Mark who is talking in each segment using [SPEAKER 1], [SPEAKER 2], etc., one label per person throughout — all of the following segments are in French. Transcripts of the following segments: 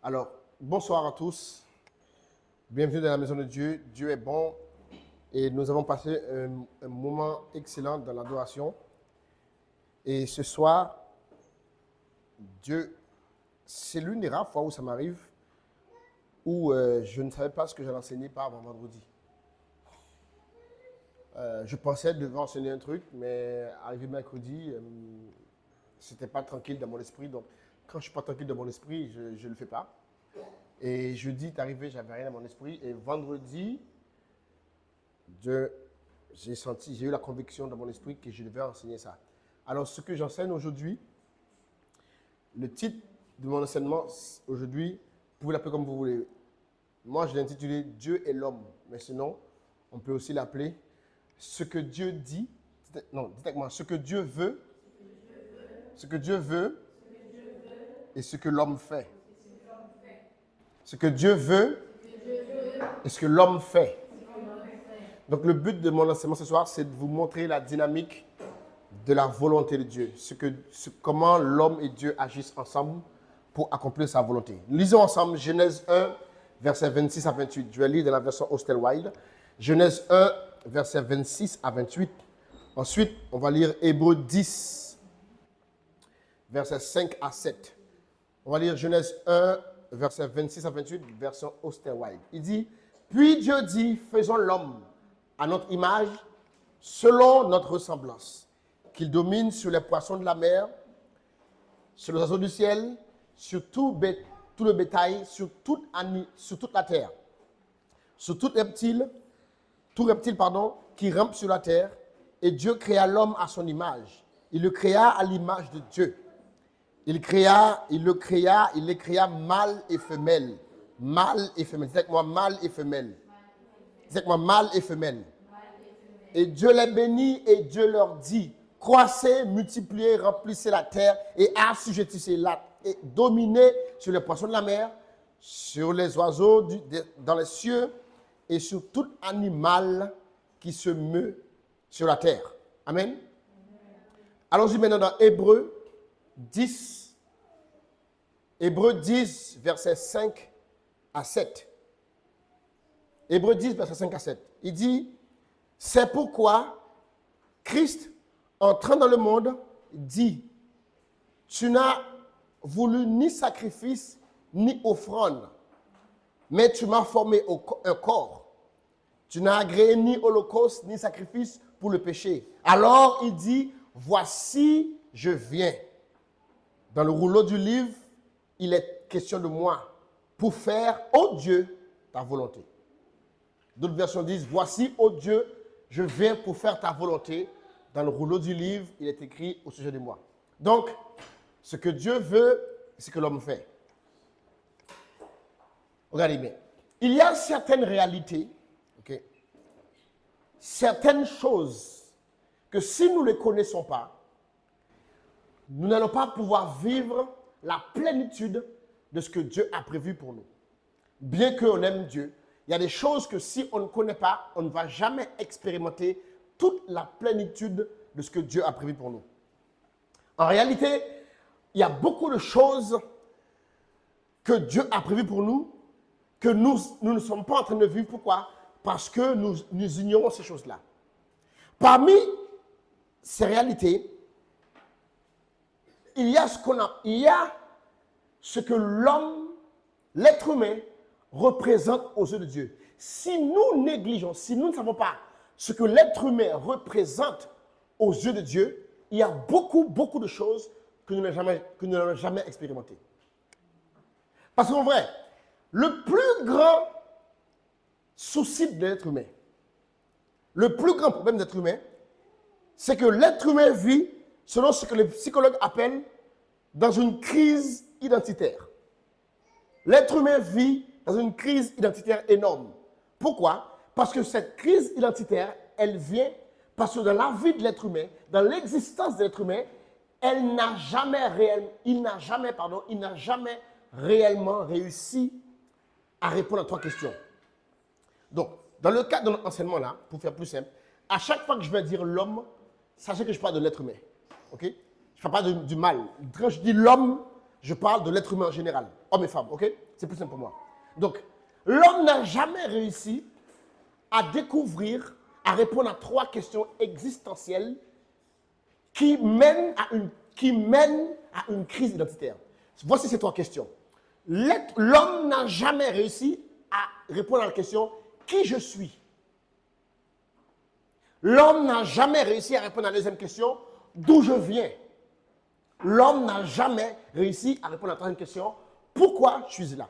[SPEAKER 1] Alors, bonsoir à tous. Bienvenue dans la maison de Dieu. Dieu est bon et nous avons passé un moment excellent dans l'adoration. Et ce soir, c'est l'une des rares fois où ça m'arrive où je ne savais pas ce que j'allais enseigner par avant vendredi. Je pensais devoir enseigner un truc, mais arrivé mercredi, c'était pas tranquille dans mon esprit. Donc, quand je suis pas tranquille dans mon esprit, je ne le fais pas. Et jeudi est arrivé, j'avais rien dans mon esprit. Et vendredi, j'ai eu la conviction dans mon esprit que je devais enseigner ça. Alors, ce que j'enseigne aujourd'hui, le titre de mon enseignement aujourd'hui, vous pouvez l'appeler comme vous voulez. Moi, je l'ai intitulé Dieu et l'homme. Mais sinon, on peut aussi l'appeler ce que Dieu dit. Non, dites avec moi, ce que Dieu veut. Ce que Dieu veut et ce que l'homme fait. Ce que Dieu veut et ce que l'homme fait. Donc le but de mon enseignement ce soir, c'est de vous montrer la dynamique de la volonté de Dieu. Comment l'homme et Dieu agissent ensemble pour accomplir sa volonté. Lisons ensemble Genèse 1, versets 26 à 28. Je vais lire dans la version Ostel-Wilde. Genèse 1, versets 26 à 28. Ensuite, on va lire Hébreux 10, versets 5 à 7. On va lire Genèse 1, versets 26 à 28, version Ostel-Wilde. Il dit, « Puis Dieu dit, faisons l'homme à notre image, selon notre ressemblance, qu'il domine sur les poissons de la mer, sur les oiseaux du ciel, sur tout le bétail, sur toute la terre, sur tout reptile qui rampe sur la terre. Et Dieu créa l'homme à son image. Il le créa à l'image de Dieu. Il les créa mâle et femelle. Mâle et femelle. Dites avec moi, mâle et femelle. Dites avec moi, mâle et femelle. Et Dieu les bénit et Dieu leur dit, croissez, multipliez, remplissez la terre et assujettissez-la et dominez sur les poissons de la mer, sur les oiseaux dans les cieux et sur tout animal qui se meut sur la terre. Amen. Allons-y maintenant dans Hébreux 10. Hébreux 10, versets 5 à 7. Hébreux 10, versets 5 à 7. Il dit, c'est pourquoi Christ, entrant dans le monde, dit, tu n'as voulu ni sacrifice, ni offrande, mais tu m'as formé un corps. Tu n'as agréé ni holocauste, ni sacrifice pour le péché. Alors il dit, voici, je viens. Dans le rouleau du livre, il est question de moi pour faire, ô Dieu, ta volonté. D'autres versions disent, voici, ô Dieu, je viens pour faire ta volonté. Dans le rouleau du livre, il est écrit au sujet de moi. Donc, ce que Dieu veut, c'est ce que l'homme fait. Regardez bien. Il y a certaines réalités, certaines choses que si nous ne les connaissons pas, nous n'allons pas pouvoir vivre la plénitude de ce que Dieu a prévu pour nous. Bien qu'on aime Dieu, il y a des choses que si on ne connaît pas, on ne va jamais expérimenter toute la plénitude de ce que Dieu a prévu pour nous. En réalité, il y a beaucoup de choses que Dieu a prévues pour nous que nous ne sommes pas en train de vivre. Pourquoi? Parce que nous ignorons ces choses-là. Parmi ces réalités, il y a ce que l'homme, l'être humain, représente aux yeux de Dieu. Si nous négligeons, si nous ne savons pas ce que l'être humain représente aux yeux de Dieu, il y a beaucoup de choses que nous n'avons jamais expérimentées. Parce qu'en vrai, le plus grand souci de l'être humain, le plus grand problème de l'être humain, c'est que l'être humain vit selon ce que les psychologues appellent dans une crise identitaire. L'être humain vit dans une crise identitaire énorme. Pourquoi? Parce que cette crise identitaire, elle vient parce que dans la vie de l'être humain, dans l'existence de l'être humain, il n'a jamais réellement réussi à répondre à 3 questions. Donc, dans le cadre de notre enseignement là, pour faire plus simple, à chaque fois que je vais dire l'homme, sachez que je parle de l'être humain. Ok? Je ne parle pas du mal. Quand je dis l'homme, Je parle de l'être humain en général, hommes et femmes, ok? C'est plus simple pour moi. Donc, l'homme n'a jamais réussi à découvrir, à répondre à 3 questions existentielles qui mènent à une crise identitaire. Voici ces 3 questions. L'homme n'a jamais réussi à répondre à la question « Qui je suis ?» L'homme n'a jamais réussi à répondre à la deuxième question « D'où je viens ?» L'homme n'a jamais réussi à répondre à la troisième question « Pourquoi je suis là ?»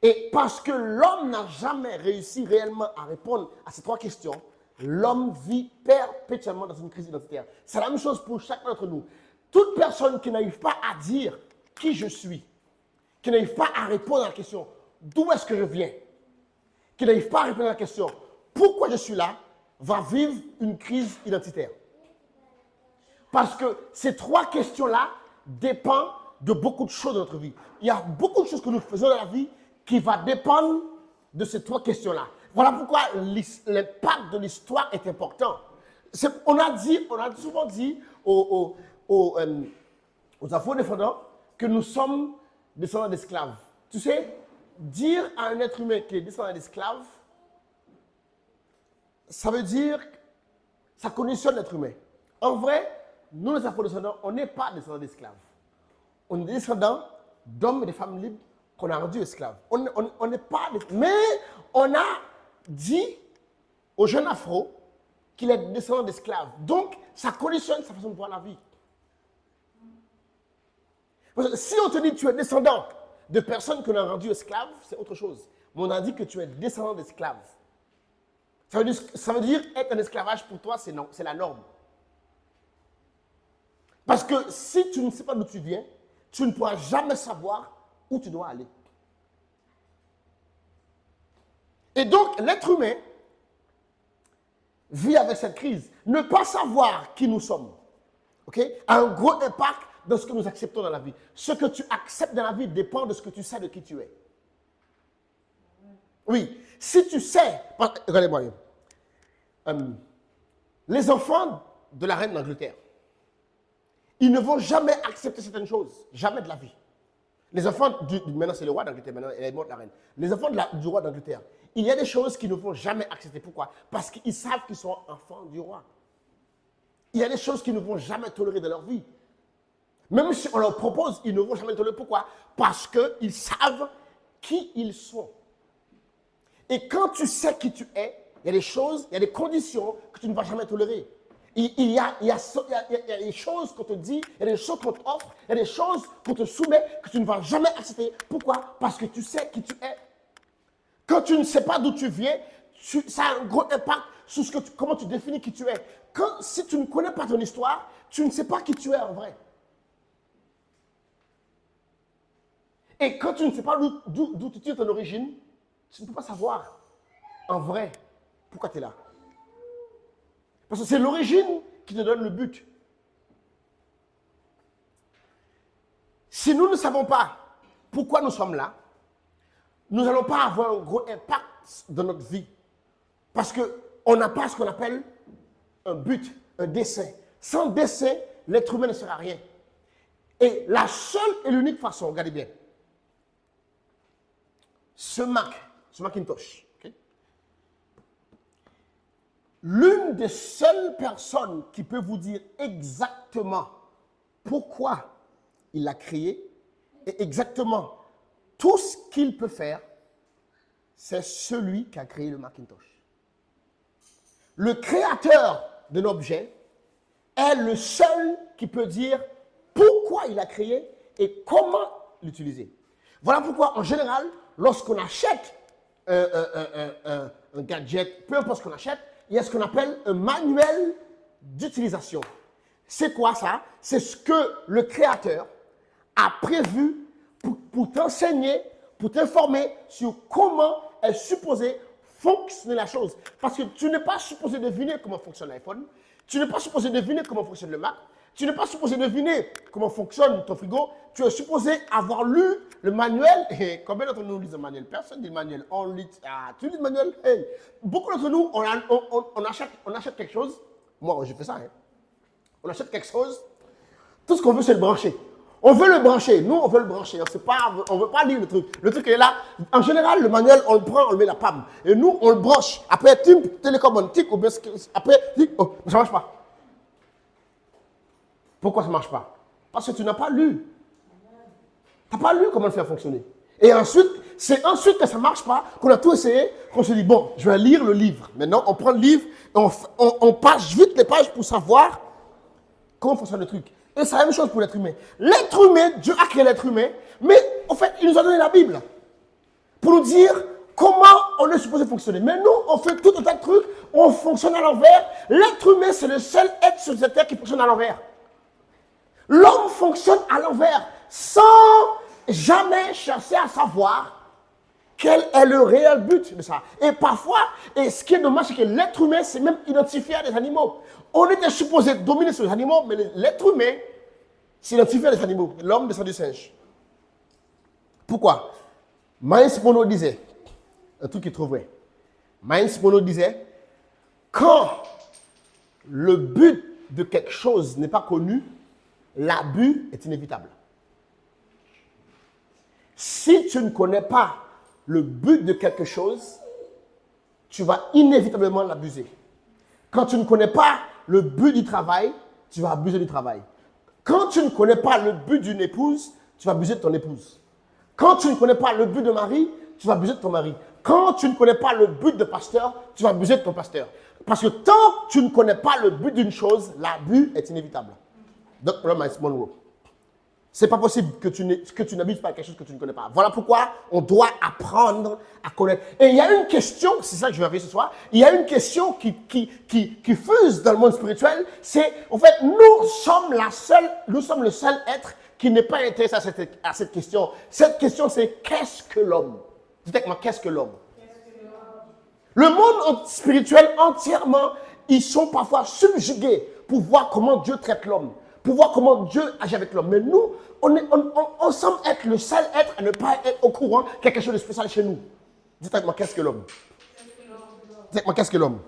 [SPEAKER 1] Et parce que l'homme n'a jamais réussi réellement à répondre à ces 3 questions, l'homme vit perpétuellement dans une crise identitaire. C'est la même chose pour chacun d'entre nous. Toute personne qui n'arrive pas à dire qui je suis, qui n'arrive pas à répondre à la question d'où est-ce que je viens, qui n'arrive pas à répondre à la question pourquoi je suis là, va vivre une crise identitaire. Parce que ces 3 questions-là dépendent de beaucoup de choses dans notre vie. Il y a beaucoup de choses que nous faisons dans la vie qui va dépendre de ces 3 questions-là. Voilà pourquoi l'impact de l'histoire est important. On a souvent dit aux afro-défendants que nous sommes descendants d'esclaves. Tu sais, dire à un être humain qui est descendant d'esclaves, ça veut dire, ça conditionne l'être humain. En vrai, nous les afro-descendants, on n'est pas descendants d'esclaves. On est descendants d'hommes et de femmes libres qu'on a rendus esclaves. On n'est pas... Mais on a dit au jeune afro qu'il est descendant d'esclaves. Donc, ça conditionne sa façon de voir la vie. Parce que si on te dit que tu es descendant de personnes qu'on a rendues esclaves, c'est autre chose. Mais on a dit que tu es descendant d'esclaves. Ça veut dire être en esclavage pour toi, c'est la norme. Parce que si tu ne sais pas d'où tu viens, tu ne pourras jamais savoir où tu dois aller. Et donc, l'être humain vit avec cette crise. Ne pas savoir qui nous sommes, a un gros impact dans ce que nous acceptons dans la vie. Ce que tu acceptes dans la vie dépend de ce que tu sais de qui tu es. Oui, si tu sais, regardez-moi, les enfants de la reine d'Angleterre, ils ne vont jamais accepter certaines choses, jamais de la vie. Les enfants, maintenant c'est le roi d'Angleterre, maintenant elle est morte la reine. Les enfants du roi d'Angleterre, il y a des choses qu'ils ne vont jamais accepter. Pourquoi? Parce qu'ils savent qu'ils sont enfants du roi. Il y a des choses qu'ils ne vont jamais tolérer dans leur vie. Même si on leur propose, ils ne vont jamais tolérer. Pourquoi? Parce qu'ils savent qui ils sont. Et quand tu sais qui tu es, il y a des choses, il y a des conditions que tu ne vas jamais tolérer. Il y a des choses qu'on te dit, il y a des choses qu'on t'offre, il y a des choses qu'on te soumet que tu ne vas jamais accepter. Pourquoi? Parce que tu sais qui tu es. Quand tu ne sais pas d'où tu viens, ça a un gros impact sur comment tu définis qui tu es. Si tu ne connais pas ton histoire, tu ne sais pas qui tu es en vrai. Et quand tu ne sais pas d'où tu tires ton origine, tu ne peux pas savoir en vrai pourquoi tu es là. Parce que c'est l'origine qui te donne le but. Si nous ne savons pas pourquoi nous sommes là, nous n'allons pas avoir un gros impact dans notre vie. Parce qu'on n'a pas ce qu'on appelle un but, un dessein. Sans dessein, l'être humain ne sera rien. Et la seule et l'unique façon, regardez bien, ce Macintosh, l'une des seules personnes qui peut vous dire exactement pourquoi il l'a créé et exactement tout ce qu'il peut faire, c'est celui qui a créé le Macintosh. Le créateur d'un objet est le seul qui peut dire pourquoi il a créé et comment l'utiliser. Voilà pourquoi, en général, lorsqu'on achète un gadget, peu importe ce qu'on achète, il y a ce qu'on appelle un manuel d'utilisation. C'est quoi ça? C'est ce que le créateur a prévu pour t'enseigner, pour t'informer sur comment est supposée fonctionner la chose. Parce que tu n'es pas supposé deviner comment fonctionne l'iPhone, tu n'es pas supposé deviner comment fonctionne le Mac, tu n'es pas supposé deviner comment fonctionne ton frigo, tu es supposé avoir lu le manuel. Et combien d'entre nous lisent le manuel? Personne dit le manuel. On lit, tu lis le manuel? Hey. Beaucoup d'entre nous, on achète quelque chose. Moi, je fais ça. On achète quelque chose. Tout ce qu'on veut, c'est le brancher. On veut le brancher. Nous, on veut le brancher. On ne veut pas lire le truc. Le truc est là. En général, le manuel, on le prend, on le met la PAM. Et nous, on le branche. Après, télécommande, tic, après, tic, oh, ça ne marche pas. Pourquoi ça ne marche pas? Parce que tu n'as pas lu. Tu n'as pas lu comment le faire fonctionner. Et ensuite, c'est ensuite que ça ne marche pas, qu'on a tout essayé, qu'on se dit, bon, je vais lire le livre. Maintenant, on prend le livre, on passe vite les pages pour savoir comment fonctionne le truc. Et c'est la même chose pour l'être humain. L'être humain, Dieu a créé l'être humain, mais en fait, il nous a donné la Bible pour nous dire comment on est supposé fonctionner. Mais nous, on fait tout un tas de trucs, on fonctionne à l'envers. L'être humain, c'est le seul être sur cette terre qui fonctionne à l'envers. L'homme fonctionne à l'envers sans jamais chercher à savoir quel est le réel but de ça. Et parfois, et ce qui est dommage, c'est que l'être humain s'est même identifié à des animaux. On était supposé dominer sur les animaux, mais l'être humain s'identifie à des animaux. L'homme descend du singe. Pourquoi? Miles Monroe disait, un truc qui est trop vrai. Miles Monroe disait, quand le but de quelque chose n'est pas connu, l'abus est inévitable. Si tu ne connais pas le but de quelque chose, tu vas inévitablement l'abuser. Quand tu ne connais pas le but du travail, tu vas abuser du travail. Quand tu ne connais pas le but d'une épouse, tu vas abuser de ton épouse. Quand tu ne connais pas le but de mari, tu vas abuser de ton mari. Quand tu ne connais pas le but de pasteur, tu vas abuser de ton pasteur. Parce que tant que tu ne connais pas le but d'une chose, l'abus est inévitable. Dr. Miles Monroe. Ce n'est pas possible que tu n'abuses pas quelque chose que tu ne connais pas. Voilà pourquoi on doit apprendre à connaître. Et il y a une question, c'est ça que je vais arriver ce soir, il y a une question qui fuse dans le monde spirituel, c'est, en fait, nous sommes le seul être qui n'est pas intéressé à cette question. Cette question, c'est qu'est-ce que l'homme? Dites avec moi, qu'est-ce que l'homme? Le monde spirituel entièrement, ils sont parfois subjugués pour voir comment Dieu traite l'homme, pour voir comment Dieu agit avec l'homme. Mais nous, on semble être le seul être à ne pas être au courant qu'il y a quelque chose de spécial chez nous. Dites avec moi, qu'est-ce que l'homme? Dites avec moi, qu'est-ce que l'homme?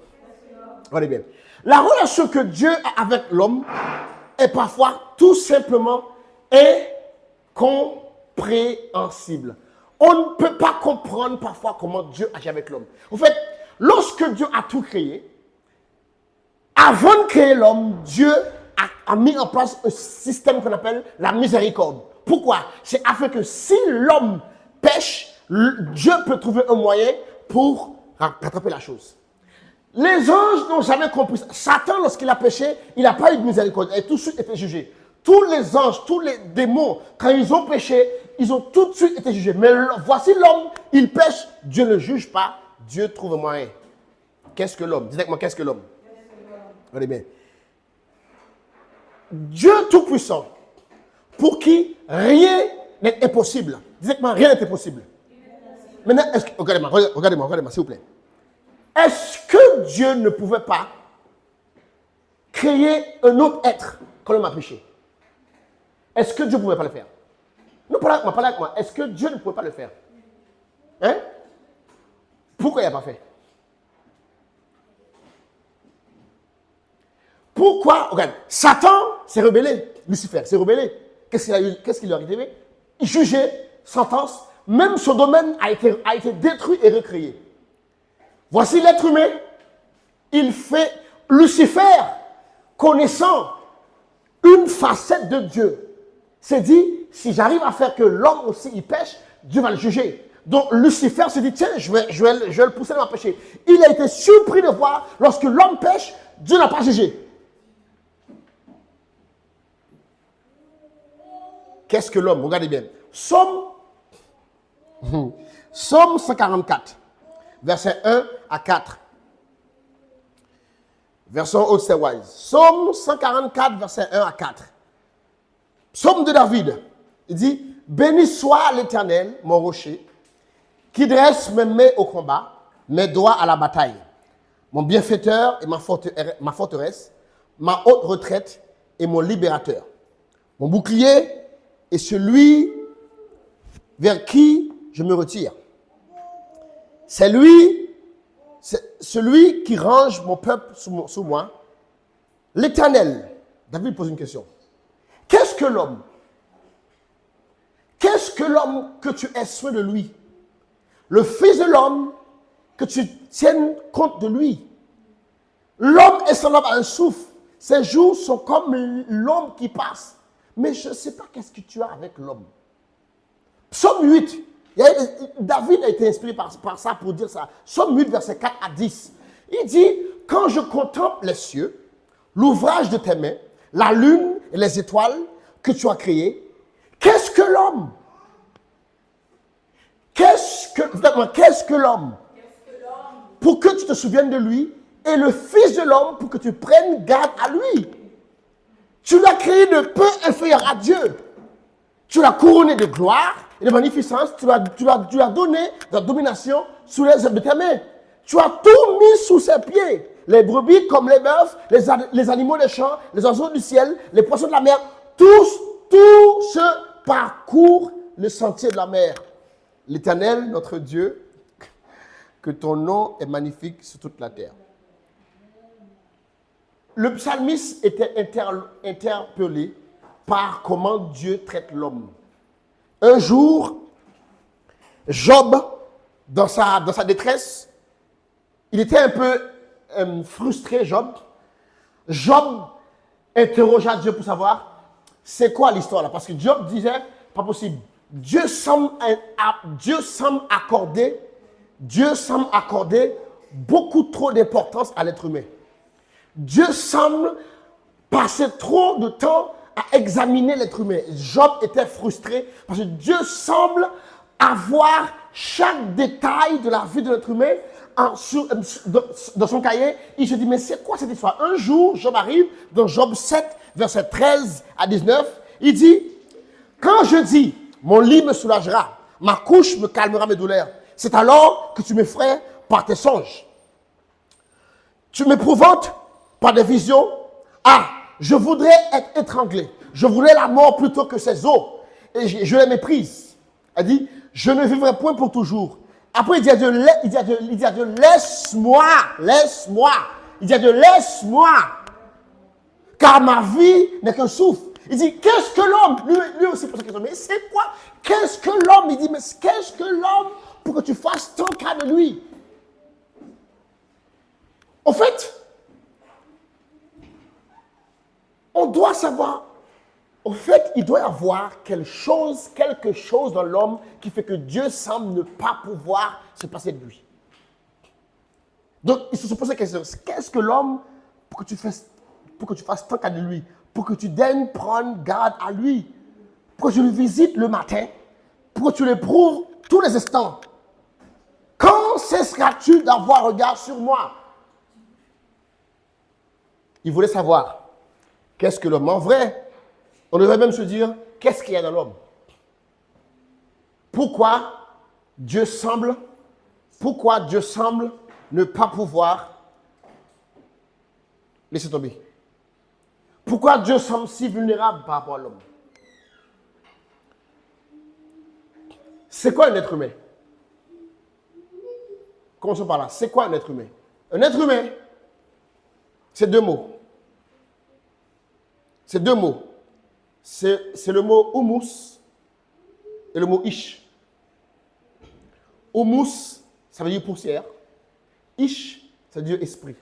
[SPEAKER 1] Regardez bien. La relation que Dieu a avec l'homme est parfois tout simplement incompréhensible. On ne peut pas comprendre parfois comment Dieu agit avec l'homme. En fait, lorsque Dieu a tout créé, avant de créer l'homme, Dieu a mis en place un système qu'on appelle la miséricorde. Pourquoi? C'est afin que si l'homme pêche, Dieu peut trouver un moyen pour rattraper la chose. Les anges n'ont jamais compris ça. Satan, lorsqu'il a péché, il n'a pas eu de miséricorde. Il a tout de suite été jugé. Tous les anges, tous les démons, quand ils ont péché, ils ont tout de suite été jugés. Mais voici l'homme, il pêche, Dieu ne le juge pas, Dieu trouve un moyen. Qu'est-ce que l'homme? Dites avec moi, qu'est-ce que l'homme? Regardez bien. Dieu Tout-Puissant, pour qui rien n'est impossible. Dites avec moi, rien n'est impossible. Maintenant, regardez-moi, s'il vous plaît. Est-ce que Dieu ne pouvait pas créer un autre être quand l'homme a péché? Est-ce que Dieu ne pouvait pas le faire? Non, parlez avec moi. Est-ce que Dieu ne pouvait pas le faire? Hein? Pourquoi il n'a pas fait? Pourquoi? Regarde, Satan s'est rebellé. Lucifer s'est rebellé. Qu'est-ce qui lui est arrivé? Il jugeait, sentence, même son domaine a été détruit et recréé. Voici l'être humain. Il fait Lucifer, connaissant une facette de Dieu, s'est dit, si j'arrive à faire que l'homme aussi il pêche, Dieu va le juger. Donc Lucifer s'est dit, tiens, je vais le pousser dans le péché. Il a été surpris de voir, lorsque l'homme pêche, Dieu n'a pas jugé. Qu'est-ce que l'homme? Regardez bien. Psaume 144, verset 1 à 4. Version Old-Wise. Psaume 144, verset 1 à 4. Psaume de David. Il dit, béni soit l'Éternel, mon rocher, qui dresse mes mains au combat, mes doigts à la bataille. Mon bienfaiteur et ma forteresse, ma haute retraite et mon libérateur. Mon bouclier est celui vers qui je me retire. C'est celui qui range mon peuple sous moi. L'Éternel. David pose une question. Qu'est-ce que l'homme? que l'homme que tu aies soin de lui? Le Fils de l'homme, que tu tiennes compte de lui. L'homme est semblable à un souffle. Ses jours sont comme l'homme qui passe. Mais je ne sais pas qu'est-ce que tu as avec l'homme. Psaume 8. David a été inspiré par ça pour dire ça. Psaume 8, verset 4 à 10. Il dit, quand je contemple les cieux, l'ouvrage de tes mains, la lune et les étoiles que tu as créées, qu'est-ce que l'homme? Qu'est-ce que l'homme? Pour que tu te souviennes de lui, et le Fils de l'homme pour que tu prennes garde à lui. Tu l'as créé de peu inférieur à Dieu. Tu l'as couronné de gloire et de magnificence. Tu l'as donné de la domination sous les ailes de tes mains. Tu as tout mis sous ses pieds. Les brebis comme les bœufs, les animaux des champs, les oiseaux du ciel, les poissons de la mer, tout ce parcourt le sentier de la mer. L'Éternel, notre Dieu, que ton nom est magnifique sur toute la terre. Le psalmiste était interpellé par comment Dieu traite l'homme. Un jour, Job, dans sa détresse, il était un peu frustré, Job. Job interrogea Dieu pour savoir, c'est quoi l'histoire là? Parce que Job disait, pas possible. Dieu semble accorder beaucoup trop d'importance à l'être humain. Dieu semble passer trop de temps à examiner l'être humain. Job était frustré parce que Dieu semble avoir chaque détail de la vie de l'être humain dans son cahier. Il se dit, mais c'est quoi cette histoire? Un jour, Job arrive dans Job 7, verset 13 à 19. Il dit, quand je dis, mon lit me soulagera, ma couche me calmera mes douleurs, c'est alors que tu m'effraies par tes songes. Tu m'éprouvantes par des visions. Ah, je voudrais être étranglé. Je voudrais la mort plutôt que ces os. Et je les méprise. Elle dit, je ne vivrai point pour toujours. Après, il dit à Dieu, laisse-moi. Il dit à Dieu, laisse-moi. Car ma vie n'est qu'un souffle. Il dit, qu'est-ce que l'homme? Lui aussi pose la question, mais c'est quoi? Qu'est-ce que l'homme? Il dit, mais qu'est-ce que l'homme pour que tu fasses tant cas de lui? En fait, on doit savoir, au fait, il doit y avoir quelque chose dans l'homme qui fait que Dieu semble ne pas pouvoir se passer de lui. Donc, il se pose la question, qu'est-ce que l'homme pour que tu fasses tant qu'à de lui, pour que tu daignes prendre garde à lui, pour que tu le visites le matin, pour que tu l'éprouves tous les instants. Quand cesseras-tu d'avoir regard sur moi? Il voulait savoir. Qu'est-ce que l'homme? En vrai, on devrait même se dire, qu'est-ce qu'il y a dans l'homme? Pourquoi Dieu semble ne pas pouvoir laisser tomber? Pourquoi Dieu semble si vulnérable par rapport à l'homme? C'est quoi un être humain? Commençons par là. C'est quoi un être humain? Un être humain, c'est deux mots. C'est deux mots. C'est le mot humus et le mot ish. Humus, ça veut dire poussière. Ish, ça veut dire esprit.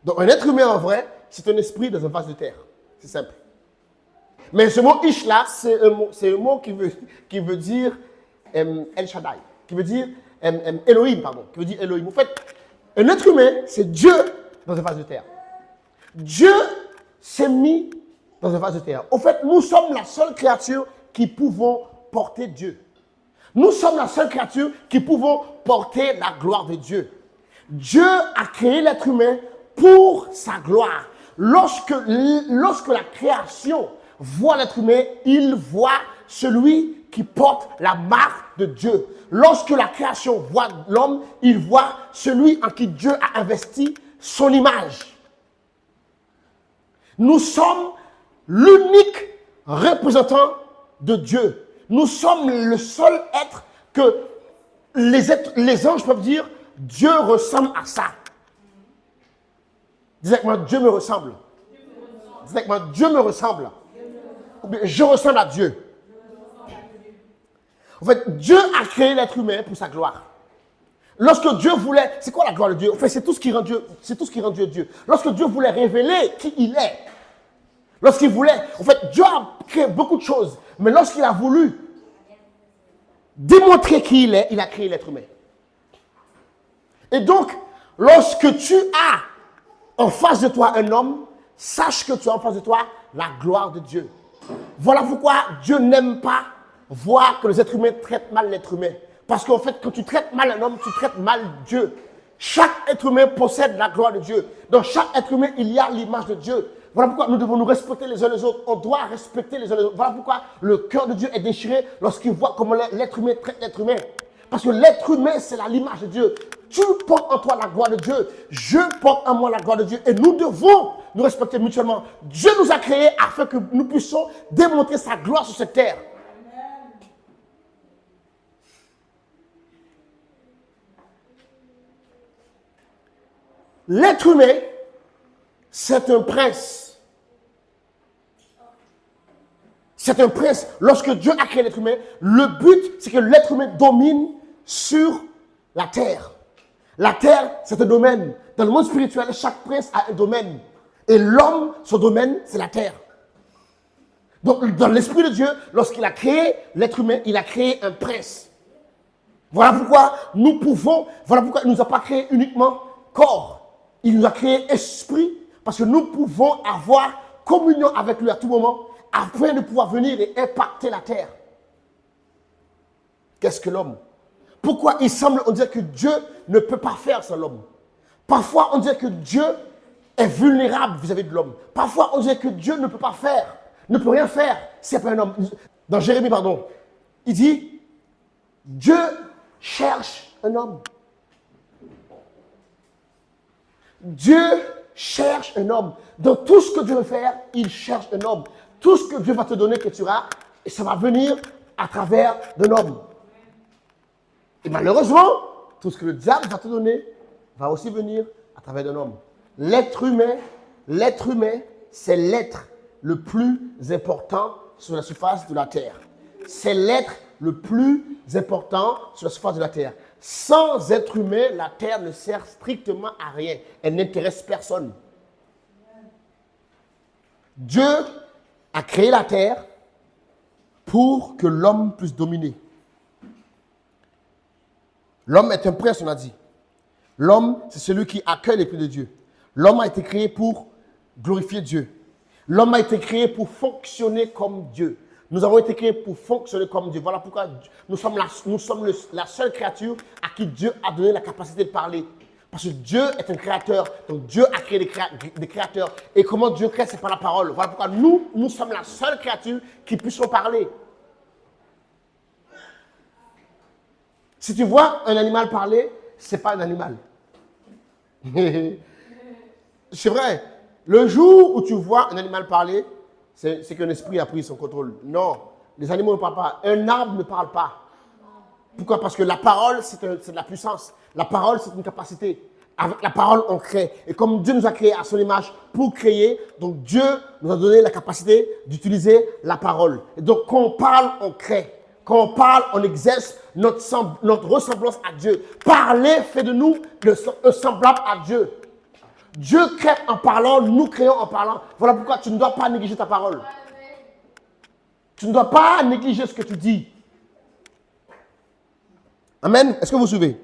[SPEAKER 1] Donc un être humain en vrai, c'est un esprit dans un vase de terre. C'est simple. Mais ce mot ish là, c'est un mot qui veut dire El Shaddai, qui veut dire Elohim, pardon, qui veut dire Elohim. En fait, un être humain, c'est Dieu dans un vase de terre. Dieu s'est mis dans un vase de terre. En fait, nous sommes la seule créature qui pouvons porter Dieu. Nous sommes la seule créature qui pouvons porter la gloire de Dieu. Dieu a créé l'être humain pour sa gloire. Lorsque la création voit l'être humain, il voit celui qui porte la marque de Dieu. Lorsque la création voit l'homme, il voit celui en qui Dieu a investi son image. Nous sommes l'unique représentant de Dieu. Nous sommes le seul être que les anges peuvent dire, Dieu ressemble à ça. Dis avec moi, Dieu me ressemble. Dis avec moi, Dieu me ressemble. Ou bien, je ressemble à Dieu. En fait, Dieu a créé l'être humain pour sa gloire. Lorsque Dieu voulait, c'est quoi la gloire de Dieu? En fait, c'est tout ce qui rend Dieu, c'est tout ce qui rend Dieu Dieu. Lorsque Dieu voulait révéler qui il est, lorsqu'il voulait, en fait, Dieu a créé beaucoup de choses, mais lorsqu'il a voulu démontrer qui il est, il a créé l'être humain. Et donc, lorsque tu as en face de toi un homme, sache que tu as en face de toi la gloire de Dieu. Voilà pourquoi Dieu n'aime pas voir que les êtres humains traitent mal l'être humain. Parce qu'en fait, quand tu traites mal un homme, tu traites mal Dieu. Chaque être humain possède la gloire de Dieu. Dans chaque être humain, il y a l'image de Dieu. Voilà pourquoi nous devons nous respecter les uns les autres. On doit respecter les uns les autres. Voilà pourquoi le cœur de Dieu est déchiré lorsqu'il voit comment l'être humain traite l'être humain. Parce que l'être humain, c'est l'image de Dieu. Tu portes en toi la gloire de Dieu. Je porte en moi la gloire de Dieu. Et nous devons nous respecter mutuellement. Dieu nous a créés afin que nous puissions démontrer sa gloire sur cette terre. L'être humain, c'est un prince. C'est un prince. Lorsque Dieu a créé l'être humain, le but, c'est que l'être humain domine sur la terre. La terre, c'est un domaine. Dans le monde spirituel, chaque prince a un domaine. Et l'homme, son domaine, c'est la terre. Donc, dans l'esprit de Dieu, lorsqu'il a créé l'être humain, il a créé un prince. Voilà pourquoi nous pouvons, voilà pourquoi il ne nous a pas créé uniquement corps. Il nous a créé esprit, parce que nous pouvons avoir communion avec lui à tout moment, afin de pouvoir venir et impacter la terre. Qu'est-ce que l'homme? Pourquoi il semble, on dirait que Dieu ne peut pas faire sans l'homme. Parfois, on dirait que Dieu est vulnérable vis-à-vis de l'homme. Parfois, on dirait que Dieu ne peut pas faire, ne peut rien faire s'il n'y a pas un homme. Dans Jérémie, il dit, Dieu cherche un homme. Dieu cherche un homme. Dans tout ce que Dieu veut faire, il cherche un homme. Tout ce que Dieu va te donner, que tu auras, ça va venir à travers d'un homme. Et malheureusement, tout ce que le diable va te donner, va aussi venir à travers d'un homme. L'être humain, c'est l'être le plus important sur la surface de la terre. C'est l'être le plus important sur la surface de la terre. Sans être humain, la terre ne sert strictement à rien. Elle n'intéresse personne. Dieu a créé la terre pour que l'homme puisse dominer. L'homme est un prince, on a dit. L'homme, c'est celui qui accueille l'Esprit de Dieu. L'homme a été créé pour glorifier Dieu. L'homme a été créé pour fonctionner comme Dieu. Nous avons été créés pour fonctionner comme Dieu. Voilà pourquoi nous sommes la seule créature à qui Dieu a donné la capacité de parler. Parce que Dieu est un créateur. Donc Dieu a créé des créateurs. Et comment Dieu crée, c'est par la parole. Voilà pourquoi nous sommes la seule créature qui puissions parler. Si tu vois un animal parler, ce n'est pas un animal. C'est vrai. Le jour où tu vois un animal parler, c'est qu'un esprit a pris son contrôle. Non, les animaux ne parlent pas. Un arbre ne parle pas. Pourquoi? Parce que la parole, c'est de la puissance. La parole, c'est une capacité. Avec la parole, on crée. Et comme Dieu nous a créés à son image pour créer, donc Dieu nous a donné la capacité d'utiliser la parole. Et donc, quand on parle, on crée. Quand on parle, on exerce notre ressemblance à Dieu. Parler fait de nous un semblable à Dieu. Dieu crée en parlant, nous créons en parlant. Voilà pourquoi tu ne dois pas négliger ta parole. Tu ne dois pas négliger ce que tu dis. Amen. Est-ce que vous suivez?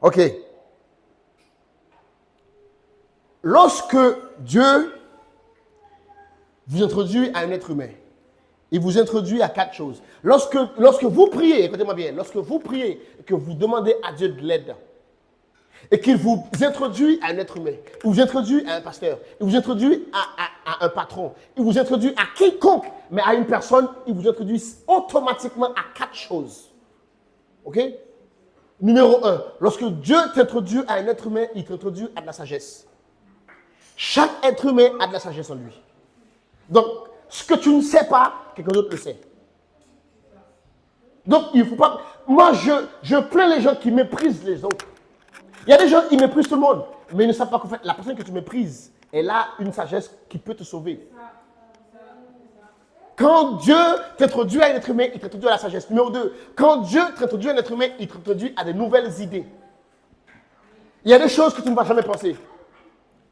[SPEAKER 1] Ok. Lorsque Dieu vous introduit à un être humain, il vous introduit à 4 choses. Lorsque vous priez, écoutez-moi bien, lorsque vous priez et que vous demandez à Dieu de l'aide, et qu'il vous introduit à un être humain, il vous introduit à un pasteur, il vous introduit à un patron, il vous introduit à quiconque, mais à une personne, il vous introduit automatiquement à 4 choses. Ok? Numéro 1, lorsque Dieu t'introduit à un être humain, il t'introduit à de la sagesse. Chaque être humain a de la sagesse en lui. Donc, ce que tu ne sais pas, quelqu'un d'autre le sait. Donc, il ne faut pas... Moi, je plains les gens qui méprisent les autres. Il y a des gens qui méprisent tout le monde, mais ils ne savent pas qu'en fait, la personne que tu méprises, elle a une sagesse qui peut te sauver. Quand Dieu t'introduit à un être humain, il t'introduit à la sagesse. Numéro 2, quand Dieu t'introduit à un être humain, il t'introduit à de nouvelles idées. Il y a des choses que tu ne vas jamais penser.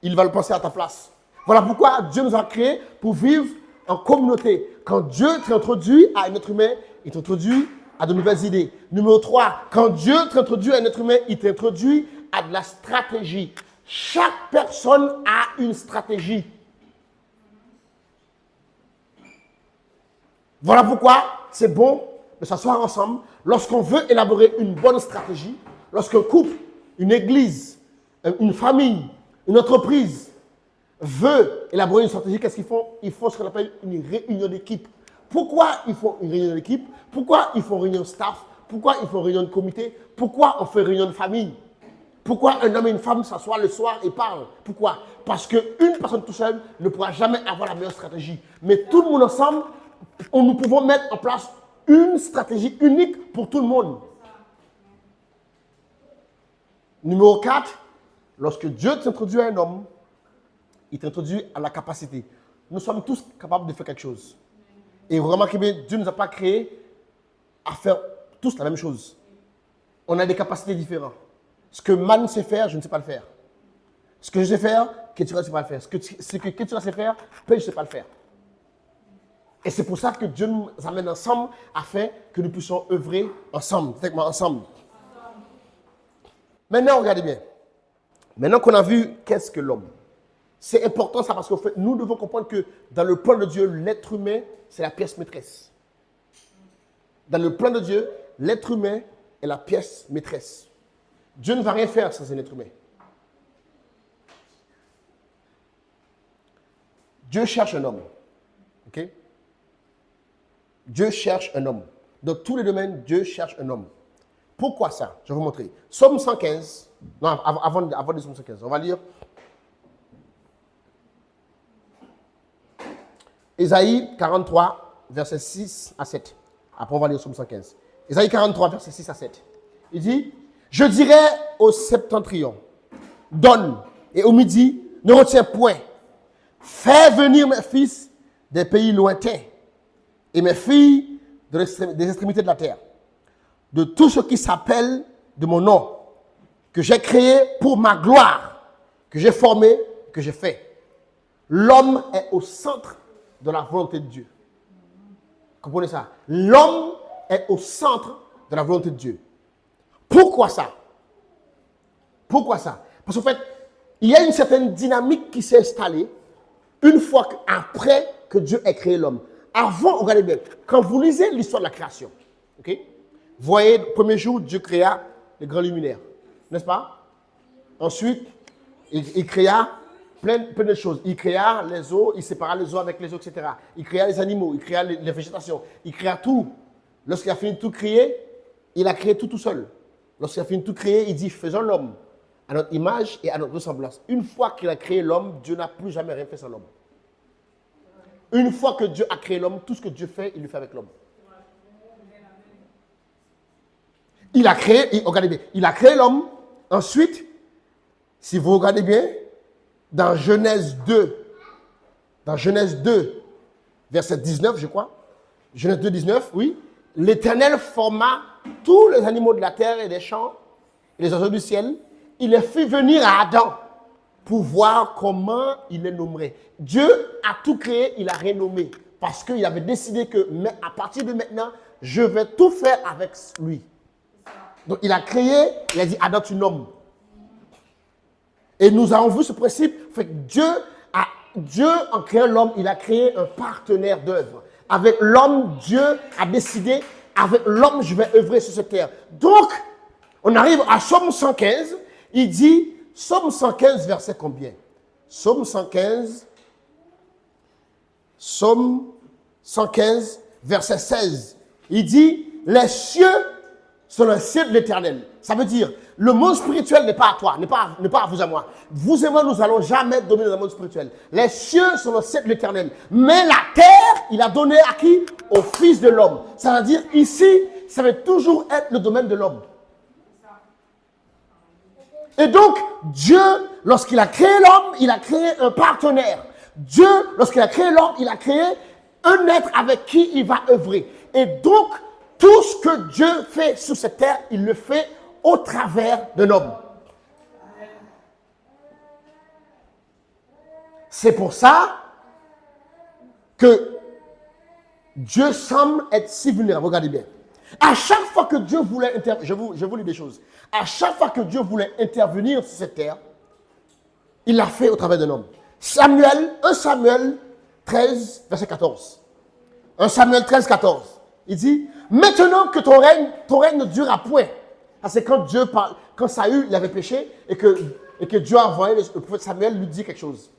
[SPEAKER 1] Il va le penser à ta place. Voilà pourquoi Dieu nous a créés pour vivre en communauté. Quand Dieu t'introduit à un être humain, il t'introduit à de nouvelles idées. Numéro 3, quand Dieu t'introduit à un être humain, il t'introduit à de la stratégie. Chaque personne a une stratégie. Voilà pourquoi c'est bon de s'asseoir ensemble lorsqu'on veut élaborer une bonne stratégie, lorsqu'un couple, une église, une famille, une entreprise veut élaborer une stratégie, qu'est-ce qu'ils font? Ils font ce qu'on appelle une réunion d'équipe. Pourquoi ils font une réunion d'équipe? Pourquoi ils font une réunion de staff? Pourquoi ils font une réunion de comité? Pourquoi on fait une réunion de famille? Pourquoi un homme et une femme s'assoient le soir et parlent? Pourquoi? Parce qu'une personne tout seule ne pourra jamais avoir la meilleure stratégie. Mais tout le monde ensemble, nous pouvons mettre en place une stratégie unique pour tout le monde. Numéro 4, lorsque Dieu t'introduit à un homme, il t'introduit à la capacité. Nous sommes tous capables de faire quelque chose. Et vous remarquez bien, Dieu ne nous a pas créés à faire tous la même chose. On a des capacités différentes. Ce que Man sait faire, je ne sais pas le faire. Ce que je sais faire, Ketura ne sait pas le faire. Ce que Ketura sait faire, je ne sais pas le faire. Et c'est pour ça que Dieu nous amène ensemble afin que nous puissions œuvrer ensemble. Avec moi, ensemble. Maintenant, regardez bien. Maintenant qu'on a vu qu'est-ce que l'homme, c'est important ça parce que nous devons comprendre que dans le plan de Dieu, l'être humain, c'est la pièce maîtresse. Dans le plan de Dieu, l'être humain est la pièce maîtresse. Dieu ne va rien faire sans un être humain. Dieu cherche un homme. Ok? Dieu cherche un homme. Dans tous les domaines, Dieu cherche un homme. Pourquoi ça? Je vais vous montrer. Psaume 115. Non, avant de Psaume 115, on va lire. Ésaïe 43, versets 6 à 7. Après, on va lire Psaume 115. Ésaïe 43, versets 6 à 7. Il dit, je dirai au septentrion, donne, et au midi, ne retiens point. Fais venir mes fils des pays lointains et mes filles des extrémités de la terre, de tout ce qui s'appelle de mon nom, que j'ai créé pour ma gloire, que j'ai formé, que j'ai fait. L'homme est au centre de la volonté de Dieu. Comprenez ça? L'homme est au centre de la volonté de Dieu. Pourquoi ça? Pourquoi ça? Parce qu'en fait, il y a une certaine dynamique qui s'est installée une fois après que Dieu ait créé l'homme. Avant, regardez bien, quand vous lisez l'histoire de la création, ok? Vous voyez, le premier jour, Dieu créa les grands luminaires, n'est-ce pas? Ensuite, il créa plein de choses. Il créa les eaux, il sépara les eaux avec les eaux, etc. Il créa les animaux, il créa les végétations, il créa tout. Lorsqu'il a fini de tout créer, il a créé tout seul. Lorsqu'il a fini de tout créer, il dit, faisons l'homme à notre image et à notre ressemblance. Une fois qu'il a créé l'homme, Dieu n'a plus jamais rien fait sans l'homme. Une fois que Dieu a créé l'homme, tout ce que Dieu fait, il le fait avec l'homme. Il a créé, regardez bien, il a créé l'homme. Ensuite, si vous regardez bien, dans Genèse 2, verset 19, je crois, Genèse 2, 19, oui, l'Éternel forma tous les animaux de la terre et des champs et les oiseaux du ciel. Il les fit venir à Adam pour voir comment il les nommerait. Dieu a tout créé, il a rien nommé. Parce qu'il avait décidé que à partir de maintenant, je vais tout faire avec lui. Donc il a créé, il a dit Adam, tu nommes. Et nous avons vu ce principe. Fait que Dieu, en créant l'homme, il a créé un partenaire d'œuvre. Avec l'homme, Dieu a décidé, avec l'homme, je vais œuvrer sur cette terre. Donc, on arrive à Psaume 115, il dit, Psaume 115, verset combien? Psaume 115, verset 16. Il dit, les cieux sont le ciel de l'Éternel. Ça veut dire, le monde spirituel n'est pas à toi, n'est pas à vous et moi. Vous et moi, nous n'allons jamais dominer le monde spirituel. Les cieux sont le ciel de l'Éternel. Mais la terre, il a donné à qui? Au Fils de l'homme. Ça veut dire, ici, ça va toujours être le domaine de l'homme. Et donc, Dieu, lorsqu'il a créé l'homme, il a créé un partenaire. Dieu, lorsqu'il a créé l'homme, il a créé un être avec qui il va œuvrer. Et donc, tout ce que Dieu fait sur cette terre, il le fait au travers d'un homme. C'est pour ça que Dieu semble être si vulnérable. Regardez bien. À chaque fois que Dieu voulait intervenir, je vous lis des choses. À chaque fois que Dieu voulait intervenir sur cette terre, il l'a fait au travers d'un homme. 1 Samuel 13, verset 14. 1 Samuel 13, 14. Il dit, maintenant que ton règne ne durera point. C'est quand Dieu parle, quand Saül il avait péché et que Dieu a envoyé le prophète Samuel lui dit quelque chose.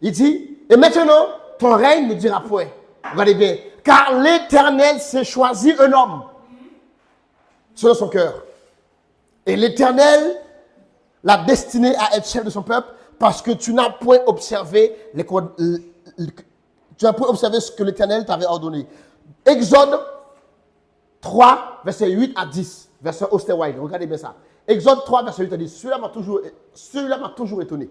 [SPEAKER 1] Il dit, et maintenant, ton règne ne durera point. Regardez bien. Car l'Éternel s'est choisi un homme selon son cœur. Et l'Éternel l'a destiné à être chef de son peuple parce que tu n'as point observé ce que l'Éternel t'avait ordonné. Exode 3, verset 8 à 10. Verset Osterwald. Regardez bien ça. Exode 3, verset 8 à 10. Celui-là m'a toujours étonné.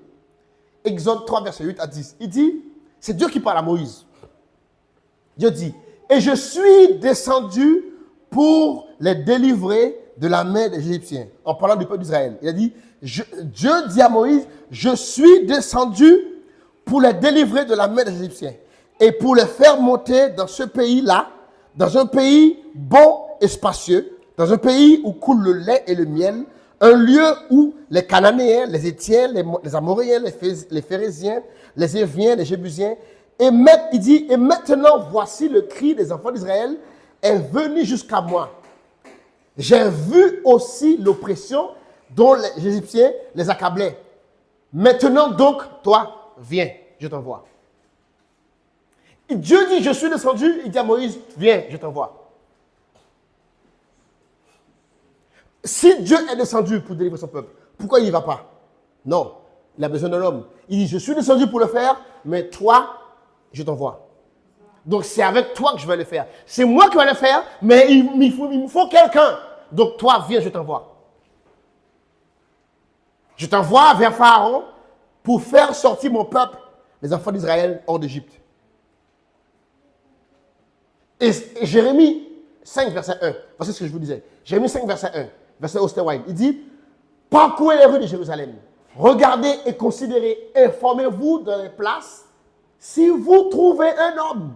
[SPEAKER 1] Exode 3, verset 8 à 10. Il dit, c'est Dieu qui parle à Moïse. Dieu dit, et je suis descendu pour les délivrer de la main des Égyptiens. En parlant du peuple d'Israël. Il a dit, Dieu dit à Moïse, je suis descendu pour les délivrer de la main des Égyptiens. Et pour les faire monter dans ce pays-là, dans un pays bon et spacieux, dans un pays où coule le lait et le miel, un lieu où les Cananéens, les Hétiens, les Amoréens, les Phérésiens, les Éviens, les Jébusiens, il dit, et maintenant voici le cri des enfants d'Israël est venu jusqu'à moi. J'ai vu aussi l'oppression dont les Égyptiens les accablaient. Maintenant donc, toi, viens, je t'envoie. Dieu dit, je suis descendu, il dit à Moïse, viens, je t'envoie. Si Dieu est descendu pour délivrer son peuple, pourquoi il n'y va pas? Non, il a besoin d'un homme. Il dit, je suis descendu pour le faire, mais toi, je t'envoie. Donc c'est avec toi que je vais le faire. C'est moi qui vais le faire, mais il me faut quelqu'un. Donc toi, viens, je t'envoie. Je t'envoie vers Pharaon pour faire sortir mon peuple, les enfants d'Israël, hors d'Égypte. Et Jérémie 5, verset 1. Voici ce que je vous disais. Jérémie 5, verset 1. Verset Osterwald. Il dit, parcourez les rues de Jérusalem. Regardez et considérez. Informez-vous dans les places si vous trouvez un homme.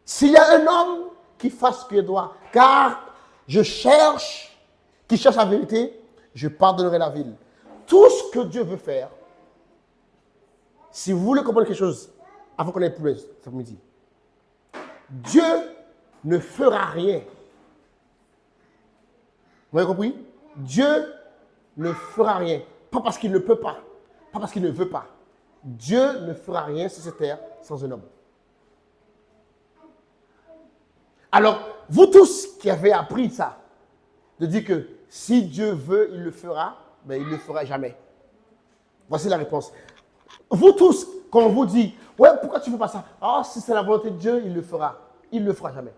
[SPEAKER 1] S'il y a un homme qui fasse ce qu'il doit. Car qui cherche la vérité, je pardonnerai la ville. Tout ce que Dieu veut faire, si vous voulez comprendre quelque chose, avant qu'on ait plus cet après-midi, Dieu ne fera rien. Vous avez compris? Dieu ne fera rien. Pas parce qu'il ne peut pas. Pas parce qu'il ne veut pas. Dieu ne fera rien sur cette terre sans un homme. Alors, vous tous qui avez appris ça, de dire que si Dieu veut, il le fera, mais il ne le fera jamais. Voici la réponse. Vous tous, quand on vous dit, ouais, pourquoi tu ne fais pas ça? Oh, si c'est la volonté de Dieu, il le fera. Il ne le fera jamais.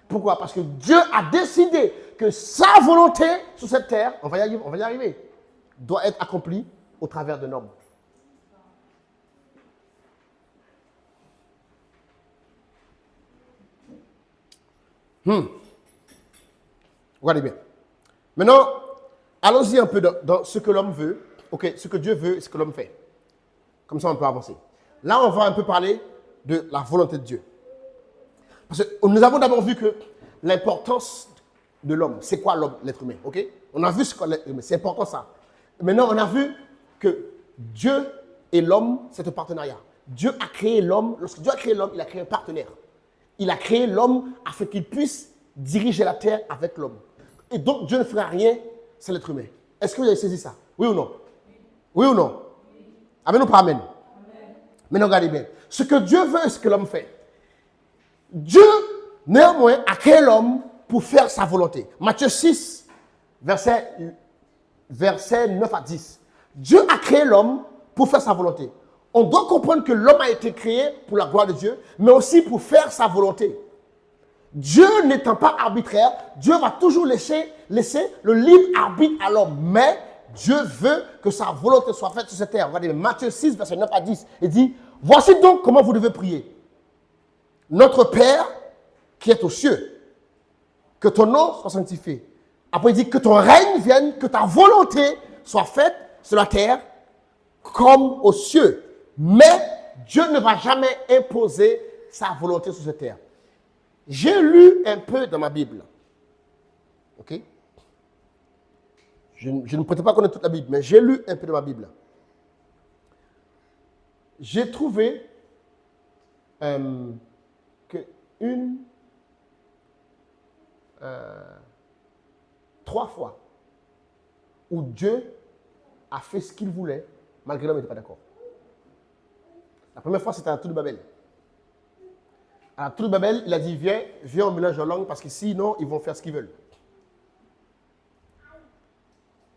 [SPEAKER 1] Pourquoi? Parce que Dieu a décidé que sa volonté sur cette terre, on va y arriver, doit être accomplie au travers d'un homme. Regardez bien. Maintenant, allons-y un peu dans ce que l'homme veut, ce que Dieu veut et ce que l'homme fait. Comme ça, on peut avancer. Là, on va un peu parler de la volonté de Dieu. Parce que nous avons d'abord vu que l'importance de l'homme, c'est quoi l'homme, l'être humain, ok? On a vu ce qu'est l'être humain, c'est important ça. Maintenant, on a vu que Dieu et l'homme, c'est un partenariat. Dieu a créé l'homme, lorsque Dieu a créé l'homme, il a créé un partenaire. Il a créé l'homme afin qu'il puisse diriger la terre avec l'homme. Et donc, Dieu ne fera rien sans l'être humain. Est-ce que vous avez saisi ça? Oui ou non? Oui ou non? Amen ou pas amen? Maintenant, regardez bien. Ce que Dieu veut, c'est ce que l'homme fait. Dieu, néanmoins, a créé l'homme pour faire sa volonté. Matthieu 6, verset 9 à 10. Dieu a créé l'homme pour faire sa volonté. On doit comprendre que l'homme a été créé pour la gloire de Dieu, mais aussi pour faire sa volonté. Dieu n'étant pas arbitraire, Dieu va toujours laisser le libre arbitre à l'homme. Mais Dieu veut que sa volonté soit faite sur cette terre. Regardez, Matthieu 6, verset 9 à 10, il dit, Voici donc comment vous devez prier. Notre Père qui est aux cieux, que ton nom soit sanctifié. Après, il dit que ton règne vienne, que ta volonté soit faite sur la terre comme aux cieux. Mais Dieu ne va jamais imposer sa volonté sur cette terre. J'ai lu un peu dans ma Bible. Ok? Je ne prétends pas connaître toute la Bible, mais j'ai lu un peu dans ma Bible. J'ai trouvé que trois fois où Dieu a fait ce qu'il voulait, malgré l'homme n'était pas d'accord. La première fois, c'était à la tour de Babel. À la tour de Babel, il a dit, viens, on mélange en langue, parce que sinon, ils vont faire ce qu'ils veulent.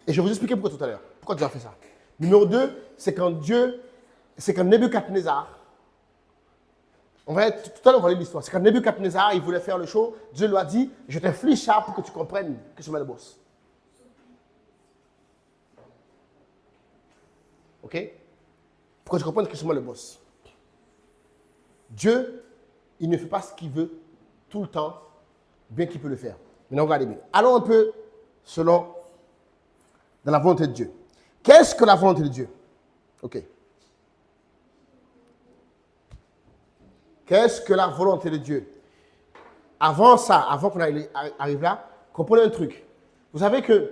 [SPEAKER 1] Et je vais vous expliquer pourquoi tout à l'heure. Pourquoi Dieu a fait ça. Numéro 2, c'est quand Nebuchadnezzar, tout à l'heure on va lire l'histoire, c'est quand Nebuchadnezzar, il voulait faire le show, Dieu lui a dit, je t'inflige ça pour que tu comprennes que c'est moi le boss. Ok? Pour que tu comprennes que c'est moi le boss. Dieu, il ne fait pas ce qu'il veut tout le temps, bien qu'il peut le faire. Maintenant, regardez bien. Allons un peu selon, dans la volonté de Dieu. Qu'est-ce que la volonté de Dieu? Ok. Qu'est-ce que la volonté de Dieu? Avant ça, avant qu'on arrive là, comprenez un truc. Vous savez que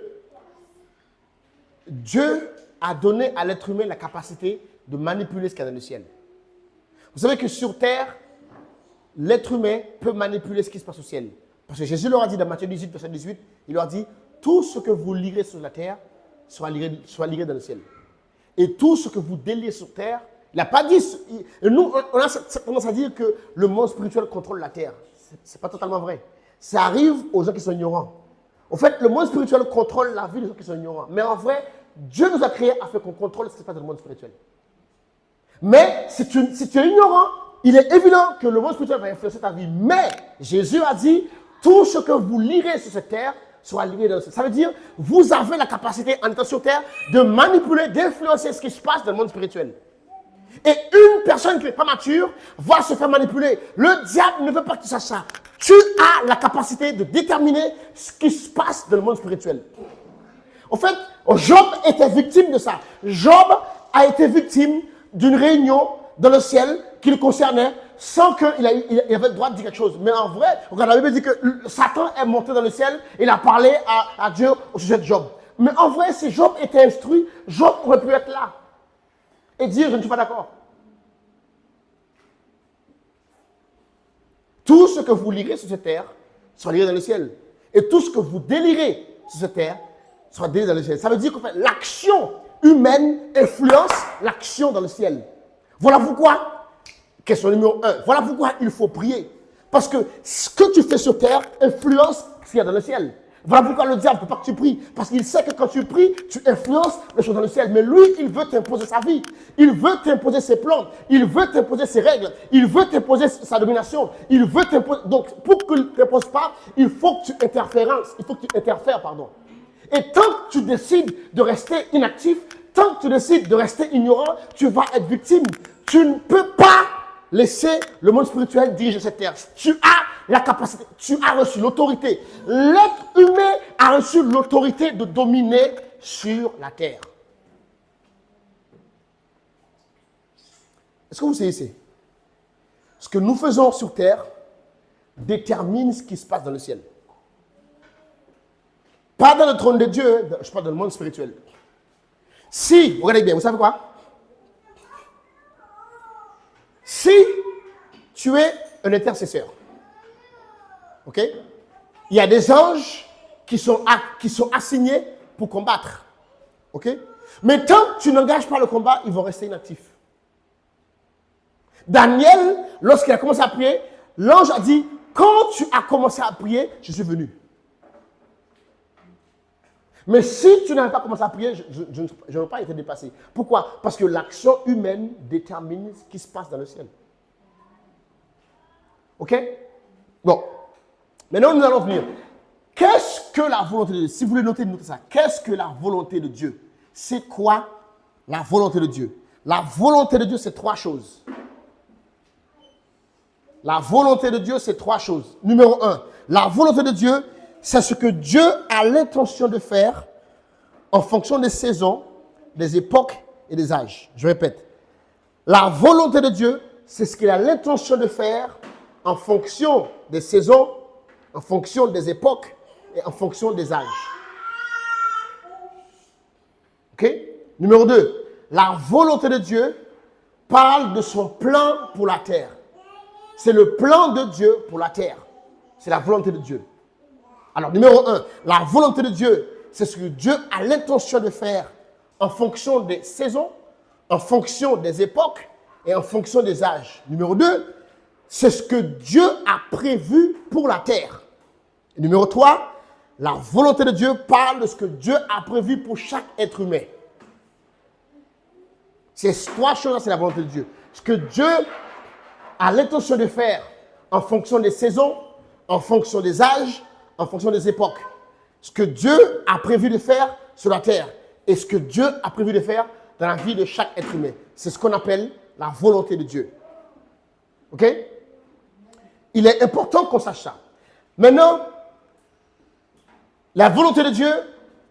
[SPEAKER 1] Dieu a donné à l'être humain la capacité de manipuler ce qu'il y a dans le ciel. Vous savez que sur terre, l'être humain peut manipuler ce qui se passe au ciel. Parce que Jésus leur a dit dans Matthieu 18, verset 18, il leur a dit, tout ce que vous lirez sur la terre soit liré dans le ciel. Et tout ce que vous déliez sur terre, il n'a pas dit, nous on a tendance à dire que le monde spirituel contrôle la terre. Ce n'est pas totalement vrai. Ça arrive aux gens qui sont ignorants. En fait, le monde spirituel contrôle la vie des gens qui sont ignorants. Mais en vrai, Dieu nous a créés afin qu'on contrôle ce qui se passe dans le monde spirituel. Mais si tu es ignorant, il est évident que le monde spirituel va influencer ta vie. Mais Jésus a dit, tout ce que vous lirez sur cette terre sera lié dans le ciel. Ça veut dire, vous avez la capacité en étant sur terre de manipuler, d'influencer ce qui se passe dans le monde spirituel. Et une personne qui n'est pas mature va se faire manipuler. Le diable ne veut pas que tu saches ça. Tu as la capacité de déterminer ce qui se passe dans le monde spirituel. En fait, Job était victime de ça. Job a été victime d'une réunion dans le ciel qui le concernait sans qu'il avait le droit de dire quelque chose. Mais en vrai, regarde, la Bible dit que Satan est monté dans le ciel et il a parlé à Dieu au sujet de Job. Mais en vrai, si Job était instruit, Job aurait pu être là et dire, je ne suis pas d'accord. Tout ce que vous lirez sur cette terre sera liré dans le ciel. Et tout ce que vous délirez sur cette terre sera déliré dans le ciel. Ça veut dire que l'action humaine influence l'action dans le ciel. Voilà pourquoi, question numéro 1, voilà pourquoi il faut prier. Parce que ce que tu fais sur terre influence ce qu'il y a dans le ciel. Voilà pourquoi le diable ne peut pas que tu pries. Parce qu'il sait que quand tu pries, tu influences les choses dans le ciel. Mais lui, il veut t'imposer sa vie. Il veut t'imposer ses plans. Il veut t'imposer ses règles. Il veut t'imposer sa domination. Il veut t'imposer. Donc, pour qu'il ne t'impose pas, il faut que tu interfères, pardon. Et tant que tu décides de rester inactif, tant que tu décides de rester ignorant, tu vas être victime. Tu ne peux pas laisser le monde spirituel diriger cette terre. Tu as la capacité, tu as reçu l'autorité. L'être humain a reçu l'autorité de dominer sur la terre. Est-ce que vous saisissez? Ce que nous faisons sur terre détermine ce qui se passe dans le ciel. Pas dans le trône de Dieu, je parle dans le monde spirituel. Si, regardez bien, vous savez quoi? Si tu es un intercesseur, ok? Il y a des anges qui sont assignés pour combattre, ok? Mais tant que tu n'engages pas le combat, ils vont rester inactifs. Daniel, lorsqu'il a commencé à prier, l'ange a dit, quand tu as commencé à prier, je suis venu. Mais si tu n'avais pas commencé à prier, je n'aurais pas été dépassé. Pourquoi? Parce que l'action humaine détermine ce qui se passe dans le ciel. Ok? Bon. Maintenant, nous allons venir. Qu'est-ce que la volonté de Dieu? Si vous voulez noter ça. Qu'est-ce que la volonté de Dieu? C'est quoi la volonté de Dieu? La volonté de Dieu, c'est trois choses. La volonté de Dieu, c'est 3 choses. Numéro 1, la volonté de Dieu, c'est ce que Dieu a l'intention de faire en fonction des saisons, des époques et des âges. Je répète. La volonté de Dieu, c'est ce qu'il a l'intention de faire en fonction des saisons, en fonction des époques et en fonction des âges. OK? Numéro 2, la volonté de Dieu parle de son plan pour la terre. C'est le plan de Dieu pour la terre. C'est la volonté de Dieu. Alors, numéro 1, la volonté de Dieu, c'est ce que Dieu a l'intention de faire en fonction des saisons, en fonction des époques et en fonction des âges. Numéro 2, c'est ce que Dieu a prévu pour la terre. Et numéro 3, la volonté de Dieu parle de ce que Dieu a prévu pour chaque être humain. Ces 3 choses-là, c'est la volonté de Dieu. Ce que Dieu a l'intention de faire en fonction des saisons, en fonction des âges, en fonction des époques. Ce que Dieu a prévu de faire sur la terre et ce que Dieu a prévu de faire dans la vie de chaque être humain. C'est ce qu'on appelle la volonté de Dieu. OK? Il est important qu'on sache ça. Maintenant, la volonté de Dieu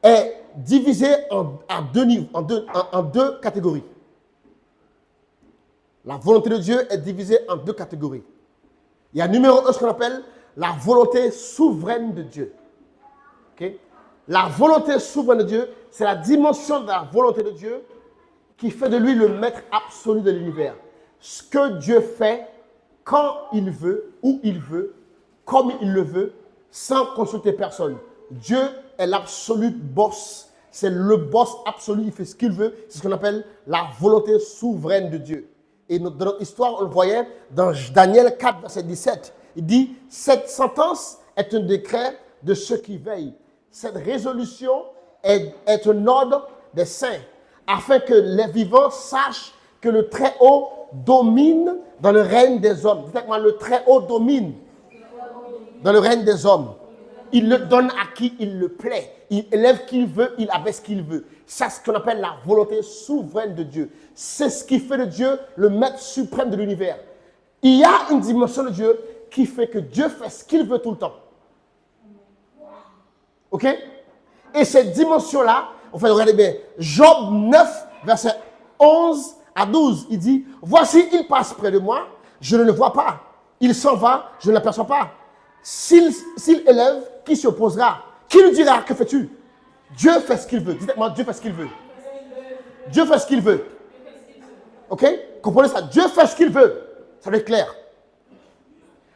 [SPEAKER 1] est divisée en deux catégories. La volonté de Dieu est divisée en 2 catégories. Il y a numéro 1, ce qu'on appelle la volonté souveraine de Dieu. Okay? La volonté souveraine de Dieu, c'est la dimension de la volonté de Dieu qui fait de lui le maître absolu de l'univers. Ce que Dieu fait quand il veut, où il veut, comme il le veut, sans consulter personne. Dieu est l'absolu boss. C'est le boss absolu, il fait ce qu'il veut. C'est ce qu'on appelle la volonté souveraine de Dieu. Et dans notre histoire, on le voyait dans Daniel 4, verset 17. Il dit, cette sentence est un décret de ceux qui veillent. Cette résolution est un ordre des saints, afin que les vivants sachent que le Très-Haut domine dans le règne des hommes. Dites-moi, le Très-Haut domine dans le règne des hommes. Il le donne à qui il le plaît. Il élève qui il veut, il abaisse qui il veut. C'est ce qu'on appelle la volonté souveraine de Dieu. C'est ce qui fait de Dieu le maître suprême de l'univers. Il y a une dimension de Dieu qui fait que Dieu fait ce qu'il veut tout le temps. OK? Et cette dimension-là, en fait, regardez bien, Job 9, verset 11 à 12, il dit, « Voici, il passe près de moi, je ne le vois pas. Il s'en va, je ne l'aperçois pas. S'il élève, qui s'y opposera? Qui lui dira, que fais-tu? Dieu fait ce qu'il veut. Dites-moi, Dieu fait ce qu'il veut. Dieu fait ce qu'il veut. OK? Comprenez ça? Dieu fait ce qu'il veut. Ça va être clair.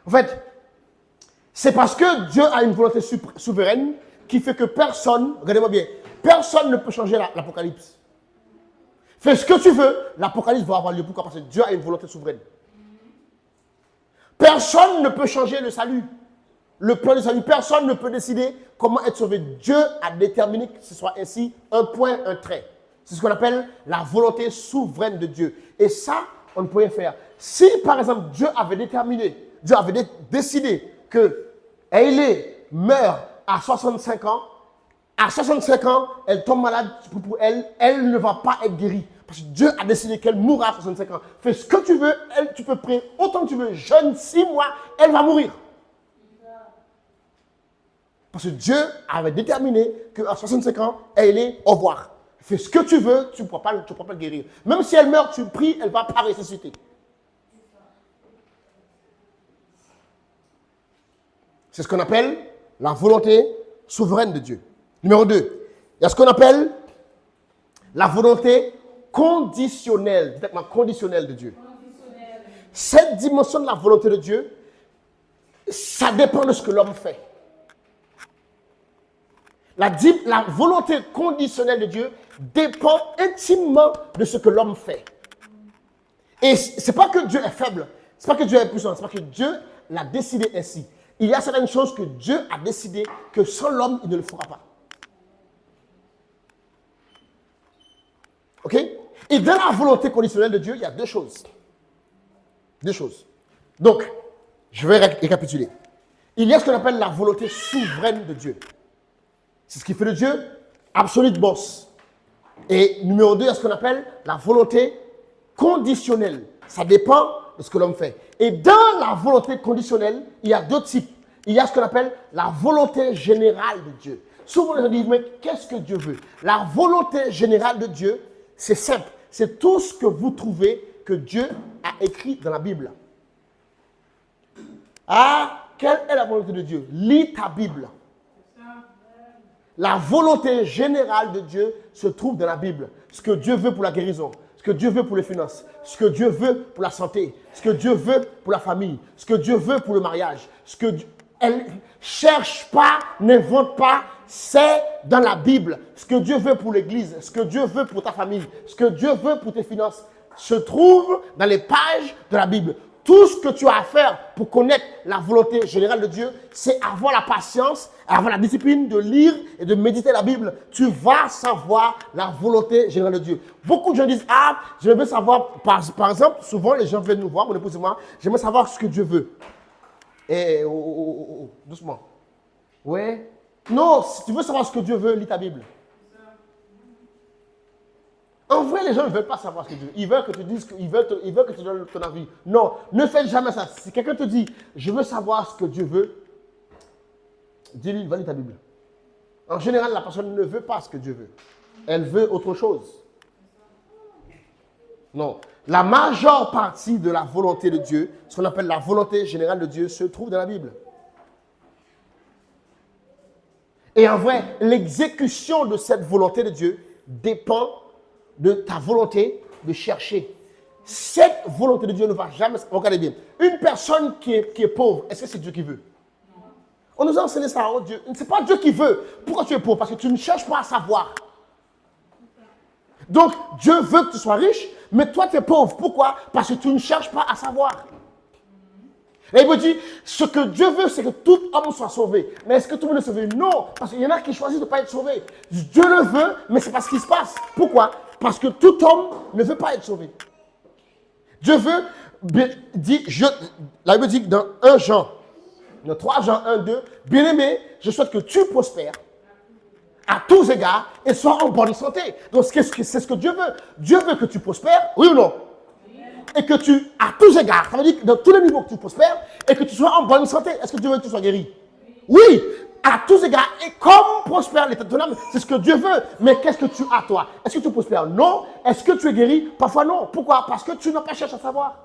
[SPEAKER 1] En fait, c'est parce que Dieu a une volonté souveraine qui fait que personne, regardez-moi bien, personne ne peut changer l'Apocalypse. Fais ce que tu veux, l'Apocalypse va avoir lieu. Pourquoi? Parce que Dieu a une volonté souveraine. Personne ne peut changer le salut. Le plan du salut, personne ne peut décider comment être sauvé. Dieu a déterminé que ce soit ainsi, un point, un trait. C'est ce qu'on appelle la volonté souveraine de Dieu. Et ça, on ne peut rien faire. Si, par exemple, Dieu avait décidé que Hailey meurt à 65 ans, à 65 ans, elle tombe malade, pour elle ne va pas être guérie. Parce que Dieu a décidé qu'elle mourra à 65 ans. Fais ce que tu veux, tu peux prier autant que tu veux, jeûne 6 mois, elle va mourir. Parce que Dieu avait déterminé qu'à 65 ans, elle est au revoir. Fais ce que tu veux, tu ne pourras pas le guérir. Même si elle meurt, tu pries, elle ne va pas ressusciter. C'est ce qu'on appelle la volonté souveraine de Dieu. Numéro 2, il y a ce qu'on appelle la volonté conditionnelle, conditionnelle de Dieu. Cette dimension de la volonté de Dieu, ça dépend de ce que l'homme fait. La volonté conditionnelle de Dieu dépend intimement de ce que l'homme fait. Et ce n'est pas que Dieu est faible, ce n'est pas que Dieu est puissant, c'est pas que Dieu l'a décidé ainsi. Il y a certaines choses que Dieu a décidé que sans l'homme, il ne le fera pas. OK? Et dans la volonté conditionnelle de Dieu, il y a 2 choses. 2 choses. Donc, je vais récapituler. Il y a ce qu'on appelle la volonté souveraine de Dieu. C'est ce qui fait de Dieu absolute boss. Et numéro 2, il y a ce qu'on appelle la volonté conditionnelle. Ça dépend de ce que l'homme fait. Et dans la volonté conditionnelle, il y a deux types. Il y a ce qu'on appelle la volonté générale de Dieu. Souvent, les gens disent, mais qu'est-ce que Dieu veut? La volonté générale de Dieu, c'est simple. C'est tout ce que vous trouvez que Dieu a écrit dans la Bible. Ah, quelle est la volonté de Dieu? Lis ta Bible. La volonté générale de Dieu se trouve dans la Bible. Ce que Dieu veut pour la guérison, ce que Dieu veut pour les finances, ce que Dieu veut pour la santé, ce que Dieu veut pour la famille, ce que Dieu veut pour le mariage. Ce que Dieu... Elle cherche pas, n'invente pas, c'est dans la Bible. Ce que Dieu veut pour l'église, ce que Dieu veut pour ta famille, ce que Dieu veut pour tes finances, se trouve dans les pages de la Bible. Tout ce que tu as à faire pour connaître la volonté générale de Dieu, c'est avoir la patience, avoir la discipline de lire et de méditer la Bible. Tu vas savoir la volonté générale de Dieu. Beaucoup de gens disent, ah, je veux savoir, par exemple, souvent les gens viennent nous voir, mon épouse et moi, j'aimerais savoir ce que Dieu veut. Et doucement. Ouais. Non, si tu veux savoir ce que Dieu veut, lis ta Bible. En vrai, les gens ne veulent pas savoir ce que Dieu veut. Ils veulent que tu dises, ils veulent que tu donnes ton avis. Non, ne faites jamais ça. Si quelqu'un te dit, je veux savoir ce que Dieu veut, dis-lui, va lire ta Bible. En général, la personne ne veut pas ce que Dieu veut. Elle veut autre chose. Non. La majeure partie de la volonté de Dieu, ce qu'on appelle la volonté générale de Dieu, se trouve dans la Bible. Et en vrai, l'exécution de cette volonté de Dieu dépend de ta volonté de chercher. Cette volonté de Dieu ne va jamais... Regardez bien. Une personne qui est pauvre, est-ce que c'est Dieu qui veut? On nous a enseigné ça. Oh Dieu. Ce n'est pas Dieu qui veut. Pourquoi tu es pauvre? Parce que tu ne cherches pas à savoir. Donc, Dieu veut que tu sois riche, mais toi, tu es pauvre. Pourquoi? Parce que tu ne cherches pas à savoir. Et il me dit, ce que Dieu veut, c'est que tout homme soit sauvé. Mais est-ce que tout le monde est sauvé? Non, parce qu'il y en a qui choisissent de ne pas être sauvés. Dieu le veut, mais c'est pas ce qui se passe. Pourquoi? Parce que tout homme ne veut pas être sauvé. Dieu veut, la Bible dit dans 1 Jean, dans 3 Jean 1, 2, bien-aimé, je souhaite que tu prospères à tous égards et sois en bonne santé. Donc c'est ce que Dieu veut. Dieu veut que tu prospères, oui ou non? Et que tu, à tous égards, ça veut dire que dans tous les niveaux que tu prospères et que tu sois en bonne santé. Est-ce que Dieu veut que tu sois guéri? Oui, à tous égards. Et comme prospère l'état de ton âme, c'est ce que Dieu veut. Mais qu'est-ce que tu as toi? Est-ce que tu prospères? Non. Est-ce que tu es guéri? Parfois non. Pourquoi? Parce que tu n'as pas cherché à savoir.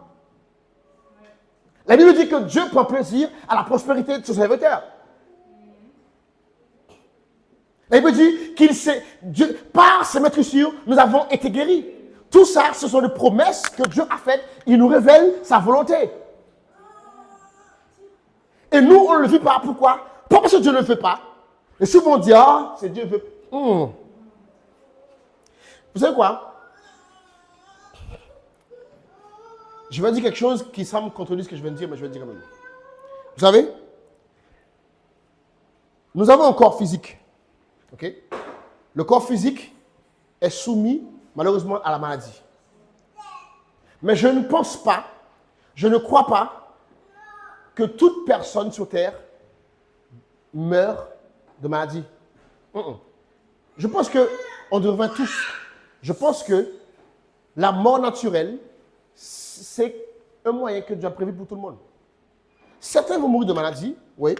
[SPEAKER 1] La Bible dit que Dieu prend plaisir à la prospérité de ses serviteurs. La Bible dit qu'il sait, Dieu, par ses maîtrisures, nous avons été guéris. Tout ça, ce sont des promesses que Dieu a faites. Il nous révèle sa volonté. Et nous, on ne le vit pas. Pourquoi? Pas parce que Dieu ne le fait pas. Et souvent on dit, ah, c'est Dieu veut. Vous savez quoi? Je vais dire quelque chose qui semble contredire ce que je viens de dire, mais je vais le dire quand même. Vous savez? Nous avons un corps physique. Ok? Le corps physique est soumis, malheureusement, à la maladie. Mais je ne pense pas, je ne crois pas que toute personne sur Terre meurt de maladie. Je pense qu'on devrait tous. Je pense que la mort naturelle, c'est un moyen que Dieu a prévu pour tout le monde. Certains vont mourir de maladie, oui.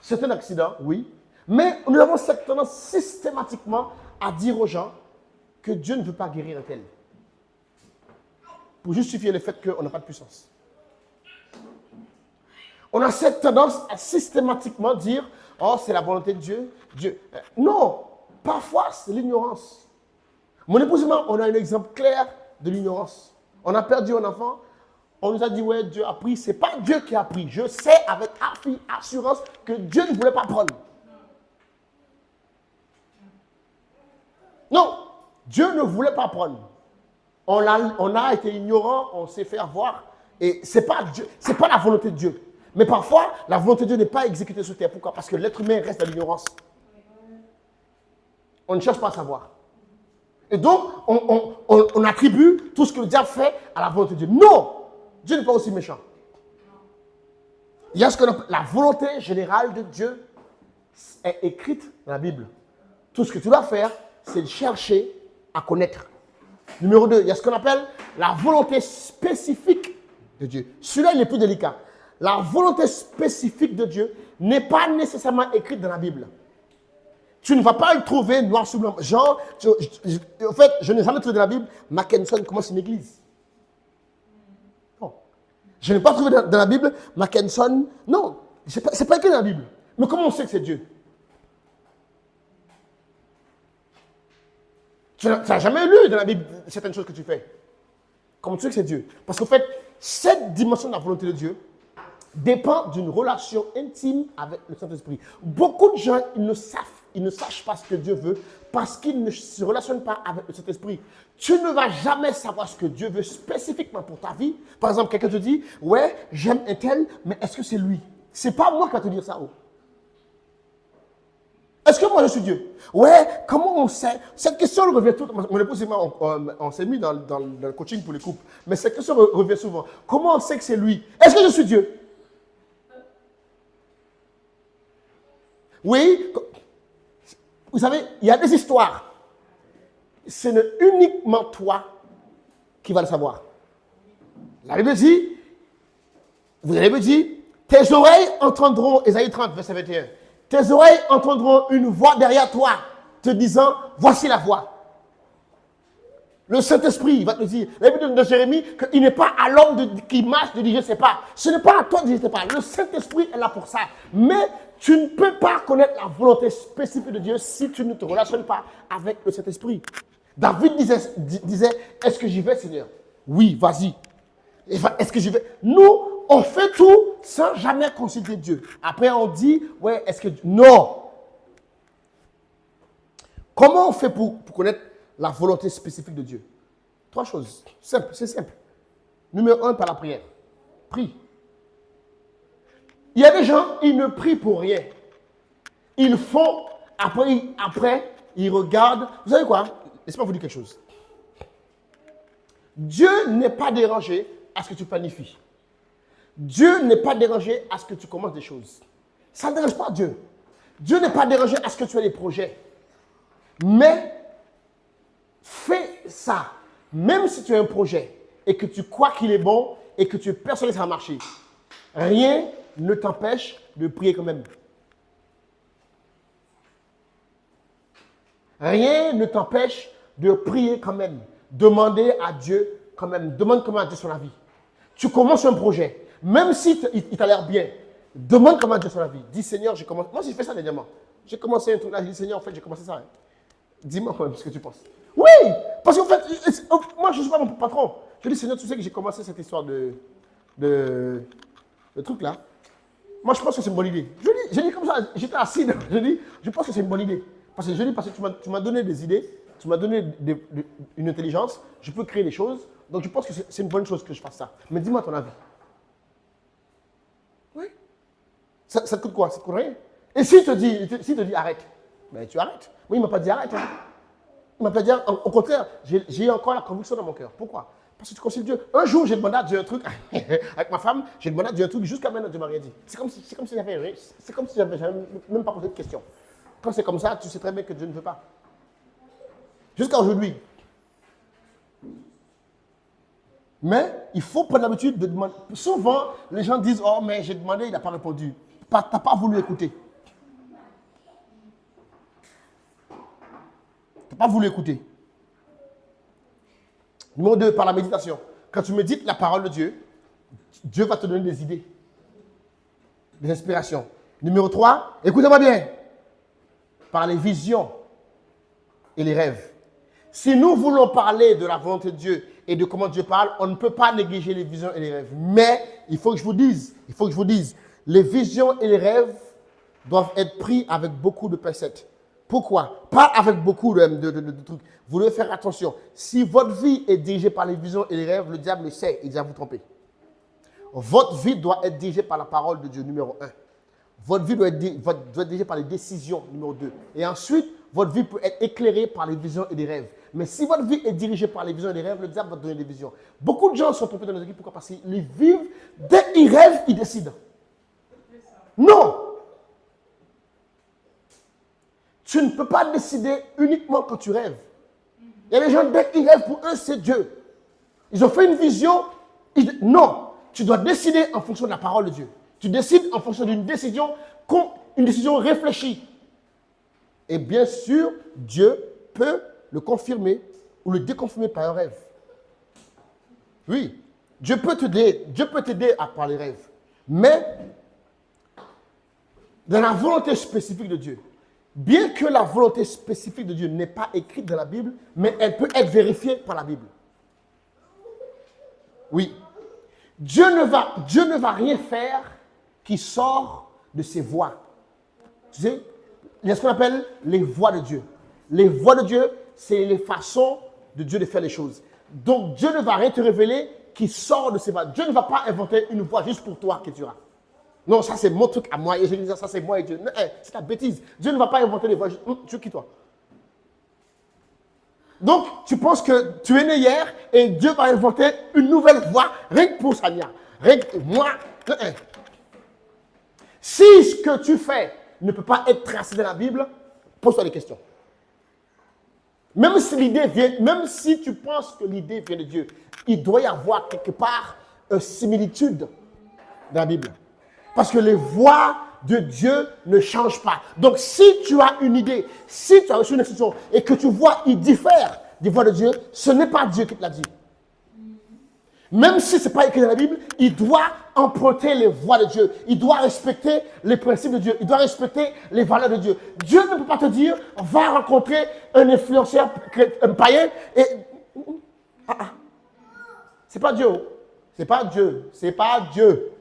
[SPEAKER 1] Certains d'accidents, oui. Mais nous avons cette tendance systématiquement à dire aux gens que Dieu ne veut pas guérir un tel. Pour justifier le fait qu'on n'a pas de puissance. On a cette tendance à systématiquement dire, oh, c'est la volonté de Dieu. Dieu. Non, parfois c'est l'ignorance. Mon épouse et moi, on a un exemple clair de l'ignorance. On a perdu un enfant, on nous a dit, ouais, Dieu a pris. Ce n'est pas Dieu qui a pris. Je sais avec assurance que Dieu ne voulait pas prendre. Non, Dieu ne voulait pas prendre. On a été ignorant, on s'est fait avoir. Et ce n'est pas la volonté de Dieu. Mais parfois, la volonté de Dieu n'est pas exécutée sur terre. Pourquoi? Parce que l'être humain reste dans l'ignorance. On ne cherche pas à savoir. Et donc, on attribue tout ce que le diable fait à la volonté de Dieu. Non! Dieu n'est pas aussi méchant. Il y a ce qu'on appelle la volonté générale de Dieu est écrite dans la Bible. Tout ce que tu dois faire, c'est de chercher à connaître. Numéro 2, il y a ce qu'on appelle la volonté spécifique de Dieu. Celui-là, il est plus délicat. La volonté spécifique de Dieu n'est pas nécessairement écrite dans la Bible. Tu ne vas pas le trouver noir sur blanc. Genre, en fait, je n'ai jamais trouvé dans la Bible, Mackenson commence une église. Non. Je n'ai pas trouvé dans la Bible, Mackenson. Non, ce n'est pas écrit dans la Bible. Mais comment on sait que c'est Dieu? Tu n'as jamais lu dans la Bible certaines choses que tu fais. Comment tu sais que c'est Dieu? Parce qu'en fait, cette dimension de la volonté de Dieu dépend d'une relation intime avec le Saint-Esprit. Beaucoup de gens, ils ne sachent pas ce que Dieu veut parce qu'ils ne se relationnent pas avec le Saint-Esprit. Tu ne vas jamais savoir ce que Dieu veut spécifiquement pour ta vie. Par exemple, quelqu'un te dit, ouais, j'aime un tel, mais est-ce que c'est lui? C'est pas moi qui va te dire ça. Oh. Est-ce que moi je suis Dieu? Ouais, comment on sait? Cette question revient tout. Mon épouse et moi, on s'est mis dans le coaching pour les couples. Mais cette question revient souvent. Comment on sait que c'est lui? Est-ce que je suis Dieu? Oui. Vous savez, il y a des histoires. Ce n'est uniquement toi qui vas le savoir. La Bible dit, vous avez dit, tes oreilles entendront, Ésaïe 30, verset 21. Tes oreilles entendront une voix derrière toi, te disant, voici la voix. Le Saint-Esprit va te dire, la Bible de Jérémie, qu'il n'est pas à l'homme qui marche de dire, je ne sais pas. Ce n'est pas à toi de dire, je ne sais pas. Le Saint-Esprit est là pour ça. Mais tu ne peux pas connaître la volonté spécifique de Dieu si tu ne te relationnes pas avec le Saint-Esprit. David disait, est-ce que j'y vais, Seigneur? Oui, vas-y. Est-ce que j'y vais? Nous, on fait tout sans jamais considérer Dieu. Après, on dit, ouais, est-ce que... Non. Comment on fait pour connaître la volonté spécifique de Dieu? 3 choses. Simple, c'est simple. Numéro 1, par la prière. Prie. Il y a des gens, ils ne prient pour rien. Ils font, après, ils regardent. Vous savez quoi? Laissez-moi vous dire quelque chose. Dieu n'est pas dérangé à ce que tu planifies. Dieu n'est pas dérangé à ce que tu commences des choses. Ça ne dérange pas Dieu. Dieu n'est pas dérangé à ce que tu aies des projets. Mais fais ça. Même si tu as un projet et que tu crois qu'il est bon et que tu es persuadé que ça va marcher, rien ne t'empêche de prier quand même. Rien ne t'empêche de prier quand même. Demander à Dieu quand même. Demande comment à Dieu sur la vie. Tu commences un projet. Même si il t'a l'air bien, demande comment Dieu sur la vie. Dis Seigneur, j'ai commencé. Moi, j'ai fait ça dernièrement. J'ai commencé un truc là. J'ai dit Seigneur, en fait, j'ai commencé ça. Hein. Dis-moi quand même ce que tu penses. Oui, parce qu'en fait, moi, je ne suis pas mon patron. Je dis Seigneur, tu sais que j'ai commencé cette histoire de truc là. Moi, je pense que c'est une bonne idée. Je dis comme ça, j'étais assis. Je pense que c'est une bonne idée. Parce que tu m'as donné des idées, tu m'as donné une intelligence, je peux créer des choses. Donc, je pense que c'est une bonne chose que je fasse ça. Mais dis-moi ton avis. Oui. Ça te coûte quoi? Ça te coûte rien. Et s'il te dit arrête, ben tu arrêtes. Oui, il ne m'a pas dit arrête. Hein. Il ne m'a pas dit arrête. Au contraire, j'ai encore la conviction dans mon cœur. Pourquoi? Parce que tu considères Dieu. Un jour, j'ai demandé à Dieu un truc, avec ma femme, j'ai demandé à Dieu un truc, jusqu'à maintenant, Dieu ne m'a rien dit. C'est comme si j'avais même pas posé de question. Quand c'est comme ça, tu sais très bien que Dieu ne veut pas. Jusqu'à aujourd'hui. Mais il faut prendre l'habitude de demander. Souvent, les gens disent, oh, mais j'ai demandé, il n'a pas répondu. Tu n'as pas voulu écouter. Tu n'as pas voulu écouter. Numéro 2, par la méditation. Quand tu médites la parole de Dieu, Dieu va te donner des idées, des inspirations. Numéro 3, écoutez-moi bien. Par les visions et les rêves. Si nous voulons parler de la volonté de Dieu et de comment Dieu parle, on ne peut pas négliger les visions et les rêves. Mais il faut que je vous dise, les visions et les rêves doivent être pris avec beaucoup de pincettes. Pourquoi? Pas avec beaucoup de trucs. Vous devez faire attention. Si votre vie est dirigée par les visions et les rêves, le diable le sait, il va vous tromper. Votre vie doit être dirigée par la parole de Dieu, numéro 1. Votre vie doit être dirigée par les décisions, numéro 2. Et ensuite, votre vie peut être éclairée par les visions et les rêves. Mais si votre vie est dirigée par les visions et les rêves, le diable va te donner des visions. Beaucoup de gens sont trompés dans nos équipes. Pourquoi? Parce qu'ils vivent, dès qu'ils rêvent, ils décident. Non! Tu ne peux pas décider uniquement quand tu rêves. Il y a des gens, dès qu'ils rêvent, pour eux, c'est Dieu. Ils ont fait une vision. Non. tu dois décider en fonction de la parole de Dieu. Tu décides en fonction d'une décision réfléchie. Et bien sûr, Dieu peut le confirmer ou le déconfirmer par un rêve. Oui, Dieu peut t'aider à par les rêves. Mais, dans la volonté spécifique de Dieu, bien que la volonté spécifique de Dieu n'est pas écrite dans la Bible, mais elle peut être vérifiée par la Bible. Oui. Dieu ne va rien faire qui sort de ses voies. Tu sais, il y a ce qu'on appelle les voies de Dieu. Les voies de Dieu, c'est les façons de Dieu de faire les choses. Donc, Dieu ne va rien te révéler qui sort de ses voies. Dieu ne va pas inventer une voie juste pour toi que tu as. Non, ça c'est mon truc à moi. Et je dis ça c'est moi et Dieu. Non, c'est ta bêtise. Dieu ne va pas inventer les voies. Tu es qui toi? Donc, tu penses que tu es né hier et Dieu va inventer une nouvelle voie rien que pour Sania. Rien que moi. Si ce que tu fais ne peut pas être tracé dans la Bible, pose-toi des questions. Même si tu penses que l'idée vient de Dieu, il doit y avoir quelque part une similitude dans la Bible. Parce que les voies de Dieu ne changent pas. Donc, si tu as une idée, si tu as reçu une instruction et que tu vois, il diffère des voies de Dieu, ce n'est pas Dieu qui te l'a dit. Même si ce n'est pas écrit dans la Bible, il doit emprunter les voies de Dieu. Il doit respecter les principes de Dieu. Il doit respecter les valeurs de Dieu. Dieu ne peut pas te dire, va rencontrer un influenceur un païen et... C'est pas Dieu. C'est pas Dieu. C'est pas Dieu.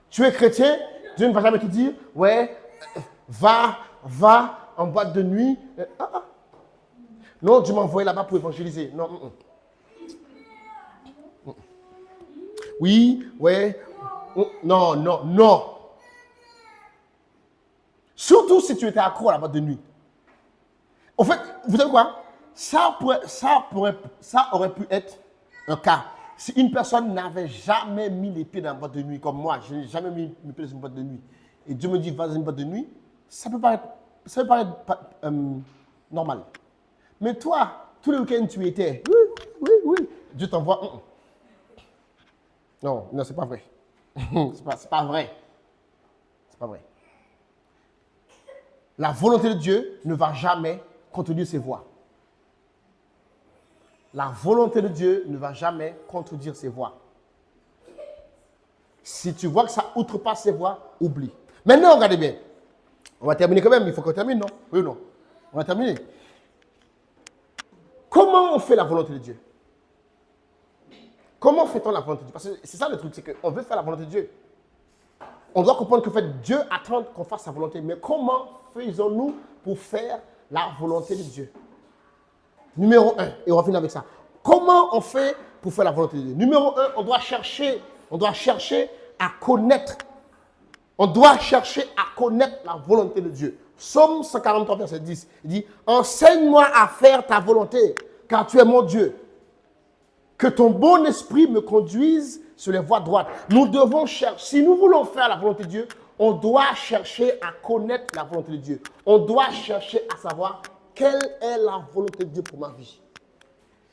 [SPEAKER 1] Tu es chrétien, Dieu ne va jamais te dire, ouais, va en boîte de nuit. Non, Dieu m'a envoyé là-bas pour évangéliser. Non. Oui, ouais. Non. Surtout si tu étais accro à la boîte de nuit. En fait, vous savez quoi? Ça aurait pu être un cas. Si une personne n'avait jamais mis les pieds dans une boîte de nuit, comme moi, je n'ai jamais mis mes pieds dans une boîte de nuit, et Dieu me dit, va dans une boîte de nuit, ça peut paraître normal. Mais toi, tous les week-ends, tu étais, oui, Dieu t'envoie. Non, c'est pas vrai. c'est pas vrai. C'est pas vrai. La volonté de Dieu ne va jamais contredire ses voies. La volonté de Dieu ne va jamais contredire ses voies. Si tu vois que ça outrepasse ses voies, oublie. Maintenant, regardez bien. On va terminer quand même. Il faut qu'on termine, non? Oui ou non? On va terminer. Comment on fait la volonté de Dieu? Comment fait-on la volonté de Dieu? Parce que c'est ça le truc, c'est qu'on veut faire la volonté de Dieu. On doit comprendre que en fait, Dieu attend qu'on fasse sa volonté. Mais comment faisons-nous pour faire la volonté de Dieu? Numéro 1, et on va finir avec ça. Comment on fait pour faire la volonté de Dieu? Numéro 1, on doit chercher à connaître. On doit chercher à connaître la volonté de Dieu. Psaume 143, verset 10, il dit, enseigne-moi à faire ta volonté, car tu es mon Dieu. Que ton bon esprit me conduise sur les voies droites. Nous devons chercher, si nous voulons faire la volonté de Dieu, on doit chercher à connaître la volonté de Dieu. On doit chercher à savoir quelle est la volonté de Dieu pour ma vie.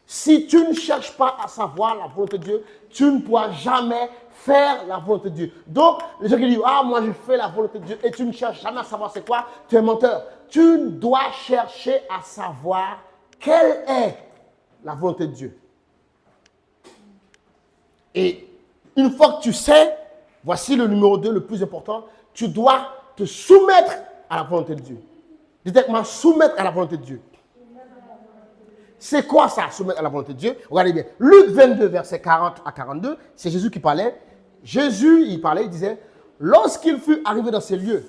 [SPEAKER 1] Si tu ne cherches pas à savoir la volonté de Dieu, tu ne pourras jamais faire la volonté de Dieu. Donc, les gens qui disent, moi je fais la volonté de Dieu et tu ne cherches jamais à savoir c'est quoi, tu es menteur. Tu dois chercher à savoir quelle est la volonté de Dieu. Et une fois que tu sais, voici le numéro 2, le plus important, tu dois te soumettre à la volonté de Dieu. Dites-moi, soumettre à la volonté de Dieu. C'est quoi ça, soumettre à la volonté de Dieu? Regardez bien. Luc 22, versets 40 à 42, c'est Jésus qui parlait. Jésus, il disait, lorsqu'il fut arrivé dans ces lieux,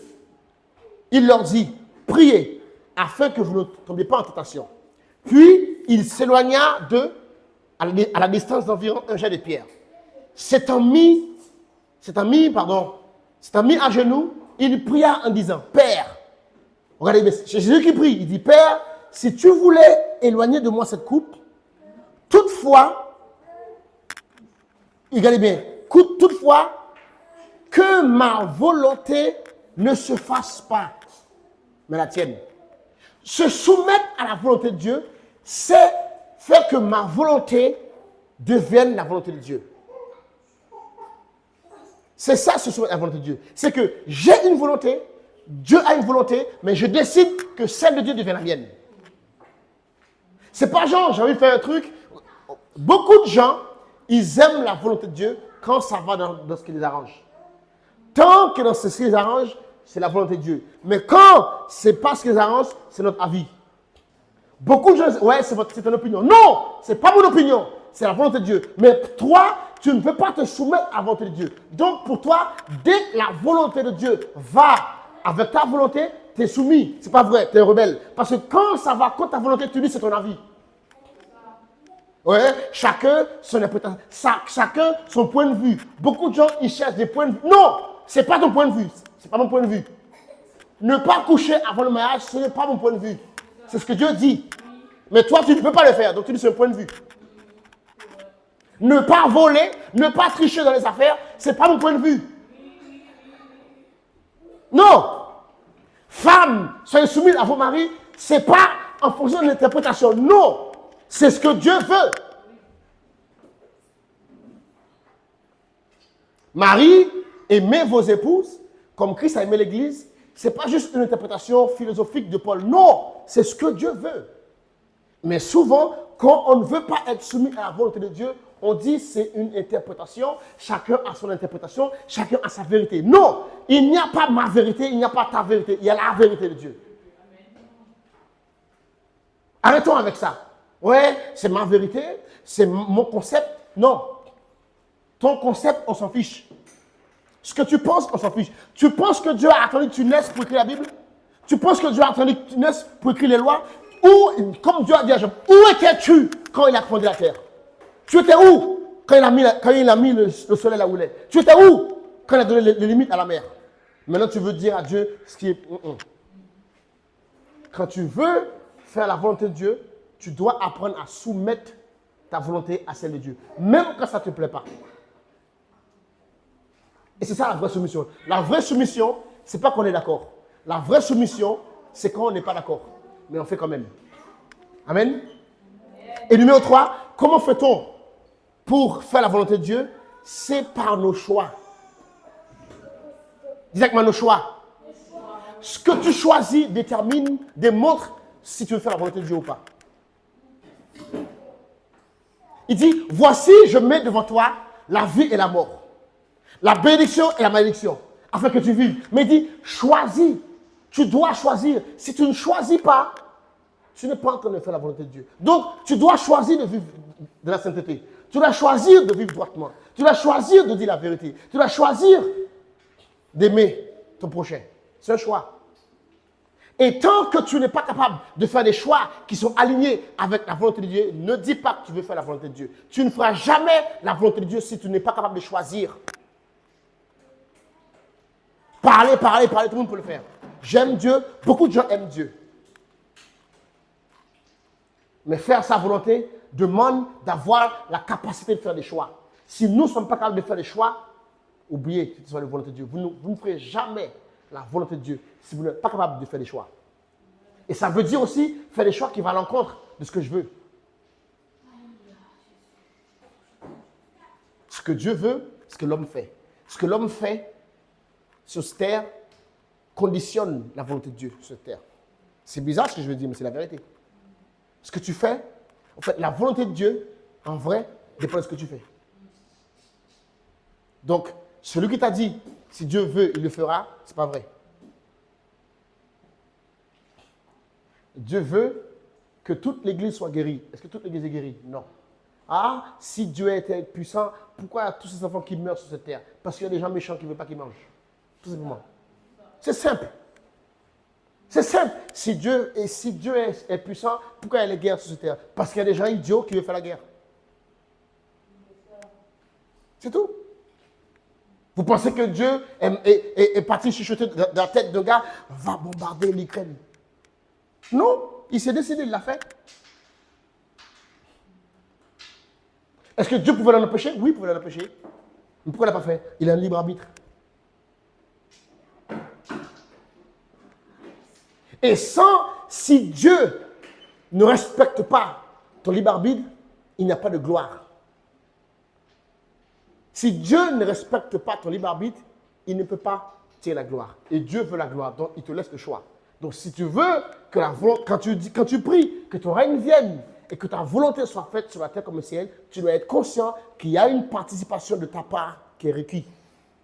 [SPEAKER 1] il leur dit, priez, afin que vous ne tombiez pas en tentation. Puis, il s'éloigna d'eux, à la distance d'environ un jet de pierre. S'étant mis à genoux, il pria en disant, Père, regardez bien, c'est Jésus qui prie, il dit, Père, si tu voulais éloigner de moi cette coupe, toutefois, regardez bien, toutefois, que ma volonté ne se fasse pas, mais la tienne. Se soumettre à la volonté de Dieu, c'est faire que ma volonté devienne la volonté de Dieu. C'est ça, se soumettre à la volonté de Dieu. C'est que j'ai une volonté, Dieu a une volonté, mais je décide que celle de Dieu devienne la mienne. C'est pas genre, j'ai envie de faire un truc. Beaucoup de gens, ils aiment la volonté de Dieu quand ça va dans ce qui les arrange. Tant que dans ce qui les arrange, c'est la volonté de Dieu. Mais quand c'est pas ce qui les arrange, c'est notre avis. Beaucoup de gens disent, ouais, c'est ton opinion. Non, c'est pas mon opinion, c'est la volonté de Dieu. Mais toi, tu ne peux pas te soumettre à la volonté de Dieu. Donc pour toi, dès que la volonté de Dieu va avec ta volonté, tu es soumis. C'est pas vrai, tu es rebelle. Parce que quand ça va contre ta volonté, tu dis c'est ton avis. Ouais, chacun son interprétation, chacun son point de vue. Beaucoup de gens, ils cherchent des points de vue. Non, c'est pas ton point de vue. C'est pas mon point de vue. Ne pas coucher avant le mariage, ce n'est pas mon point de vue. C'est ce que Dieu dit. Mais toi, tu ne peux pas le faire. Donc tu dis c'est un point de vue. Ne pas voler, ne pas tricher dans les affaires, ce n'est pas mon point de vue. Non. Femmes, soyez soumises à vos maris, ce n'est pas en fonction de l'interprétation. Non. C'est ce que Dieu veut. Marie, aimez vos épouses comme Christ a aimé l'Église. Ce n'est pas juste une interprétation philosophique de Paul. Non, c'est ce que Dieu veut. Mais souvent, quand on ne veut pas être soumis à la volonté de Dieu, on dit c'est une interprétation, chacun a son interprétation, chacun a sa vérité. Non, il n'y a pas ma vérité, il n'y a pas ta vérité, il y a la vérité de Dieu. Arrêtons avec ça. Ouais, c'est ma vérité, c'est mon concept. Non. Ton concept, on s'en fiche. Ce que tu penses, on s'en fiche. Tu penses que Dieu a attendu que tu naisses pour écrire la Bible? Tu penses que Dieu a attendu que tu naisses pour écrire les lois? Ou, comme Dieu a dit à Job, où étais-tu quand il a fondé la terre? Tu étais où quand il a mis le soleil là où il est? Tu étais où quand il a donné les limites à la mer? Maintenant, tu veux dire à Dieu ce qui est... Quand tu veux faire la volonté de Dieu, tu dois apprendre à soumettre ta volonté à celle de Dieu, même quand ça ne te plaît pas. Et c'est ça la vraie soumission. La vraie soumission, ce n'est pas qu'on est d'accord. La vraie soumission, c'est quand on n'est pas d'accord. Mais on fait quand même. Amen. Et numéro 3, comment fait-on pour faire la volonté de Dieu? C'est par nos choix. Dis avec moi nos choix. Ce que tu choisis démontre si tu veux faire la volonté de Dieu ou pas. Il dit, voici, je mets devant toi la vie et la mort, la bénédiction et la malédiction, afin que tu vives. Mais il dit, choisis. Tu dois choisir. Si tu ne choisis pas, tu n'es pas en train de faire la volonté de Dieu. Donc, tu dois choisir de vivre de la sainteté. Tu dois choisir de vivre droitement. Tu dois choisir de dire la vérité. Tu dois choisir d'aimer ton prochain. C'est un choix. Et tant que tu n'es pas capable de faire des choix qui sont alignés avec la volonté de Dieu, ne dis pas que tu veux faire la volonté de Dieu. Tu ne feras jamais la volonté de Dieu si tu n'es pas capable de choisir. Parler, tout le monde peut le faire. J'aime Dieu, beaucoup de gens aiment Dieu. Mais faire sa volonté demande d'avoir la capacité de faire des choix. Si nous ne sommes pas capables de faire des choix, oubliez que ce soit la volonté de Dieu. Vous ne ferez jamais la volonté de Dieu si vous n'êtes pas capable de faire des choix. Et ça veut dire aussi faire des choix qui vont à l'encontre de ce que je veux. Ce que Dieu veut, ce que l'homme fait. Ce que l'homme fait sur cette terre conditionne la volonté de Dieu sur cette terre. C'est bizarre ce que je veux dire, mais c'est la vérité. Ce que tu fais, en fait, la volonté de Dieu, en vrai, dépend de ce que tu fais. Donc, celui qui t'a dit, si Dieu veut, il le fera, ce n'est pas vrai. Dieu veut que toute l'Église soit guérie. Est-ce que toute l'Église est guérie? Non. Ah, si Dieu était puissant, pourquoi il y a tous ces enfants qui meurent sur cette terre? Parce qu'il y a des gens méchants qui ne veulent pas qu'ils mangent. Tout simplement. C'est simple. C'est simple. Si Dieu est puissant, pourquoi il y a les guerres sur cette terre? Parce qu'il y a des gens idiots qui veulent faire la guerre. C'est tout. Vous pensez que Dieu est parti chuchoter dans la tête d'un gars, va bombarder l'Ukraine? Non, il s'est décidé, il l'a fait. Est-ce que Dieu pouvait l'empêcher? Oui, il pouvait l'empêcher. Mais pourquoi il ne l'a pas fait? Il a un libre arbitre. Et si Dieu ne respecte pas ton libre arbitre, il n'y a pas de gloire. Si Dieu ne respecte pas ton libre arbitre, il ne peut pas tirer la gloire. Et Dieu veut la gloire, donc il te laisse le choix. Donc si tu veux que la volonté, quand tu pries, que ton règne vienne et que ta volonté soit faite sur la terre comme au ciel, tu dois être conscient qu'il y a une participation de ta part qui est requise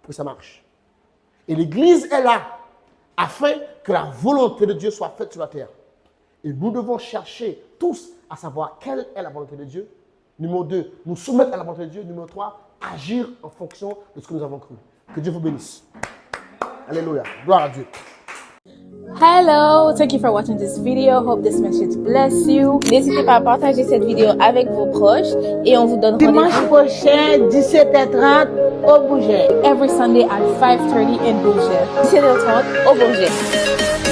[SPEAKER 1] pour que ça marche. Et l'Église est là afin que la volonté de Dieu soit faite sur la terre. Et nous devons chercher tous à savoir quelle est la volonté de Dieu. Numéro 2, nous soumettre à la volonté de Dieu. Numéro 3, agir en fonction de ce que nous avons cru. Que Dieu vous bénisse. Alléluia. Gloire à Dieu.
[SPEAKER 2] Hello, thank you for watching this video. Hope this message bless you. N'hésitez pas à partager cette vidéo avec vos proches et on vous donne
[SPEAKER 3] Dimanche prochain, 17h30 au Bourget.
[SPEAKER 2] every Sunday at 5:30 in Bourget. 17h30 au Bourget.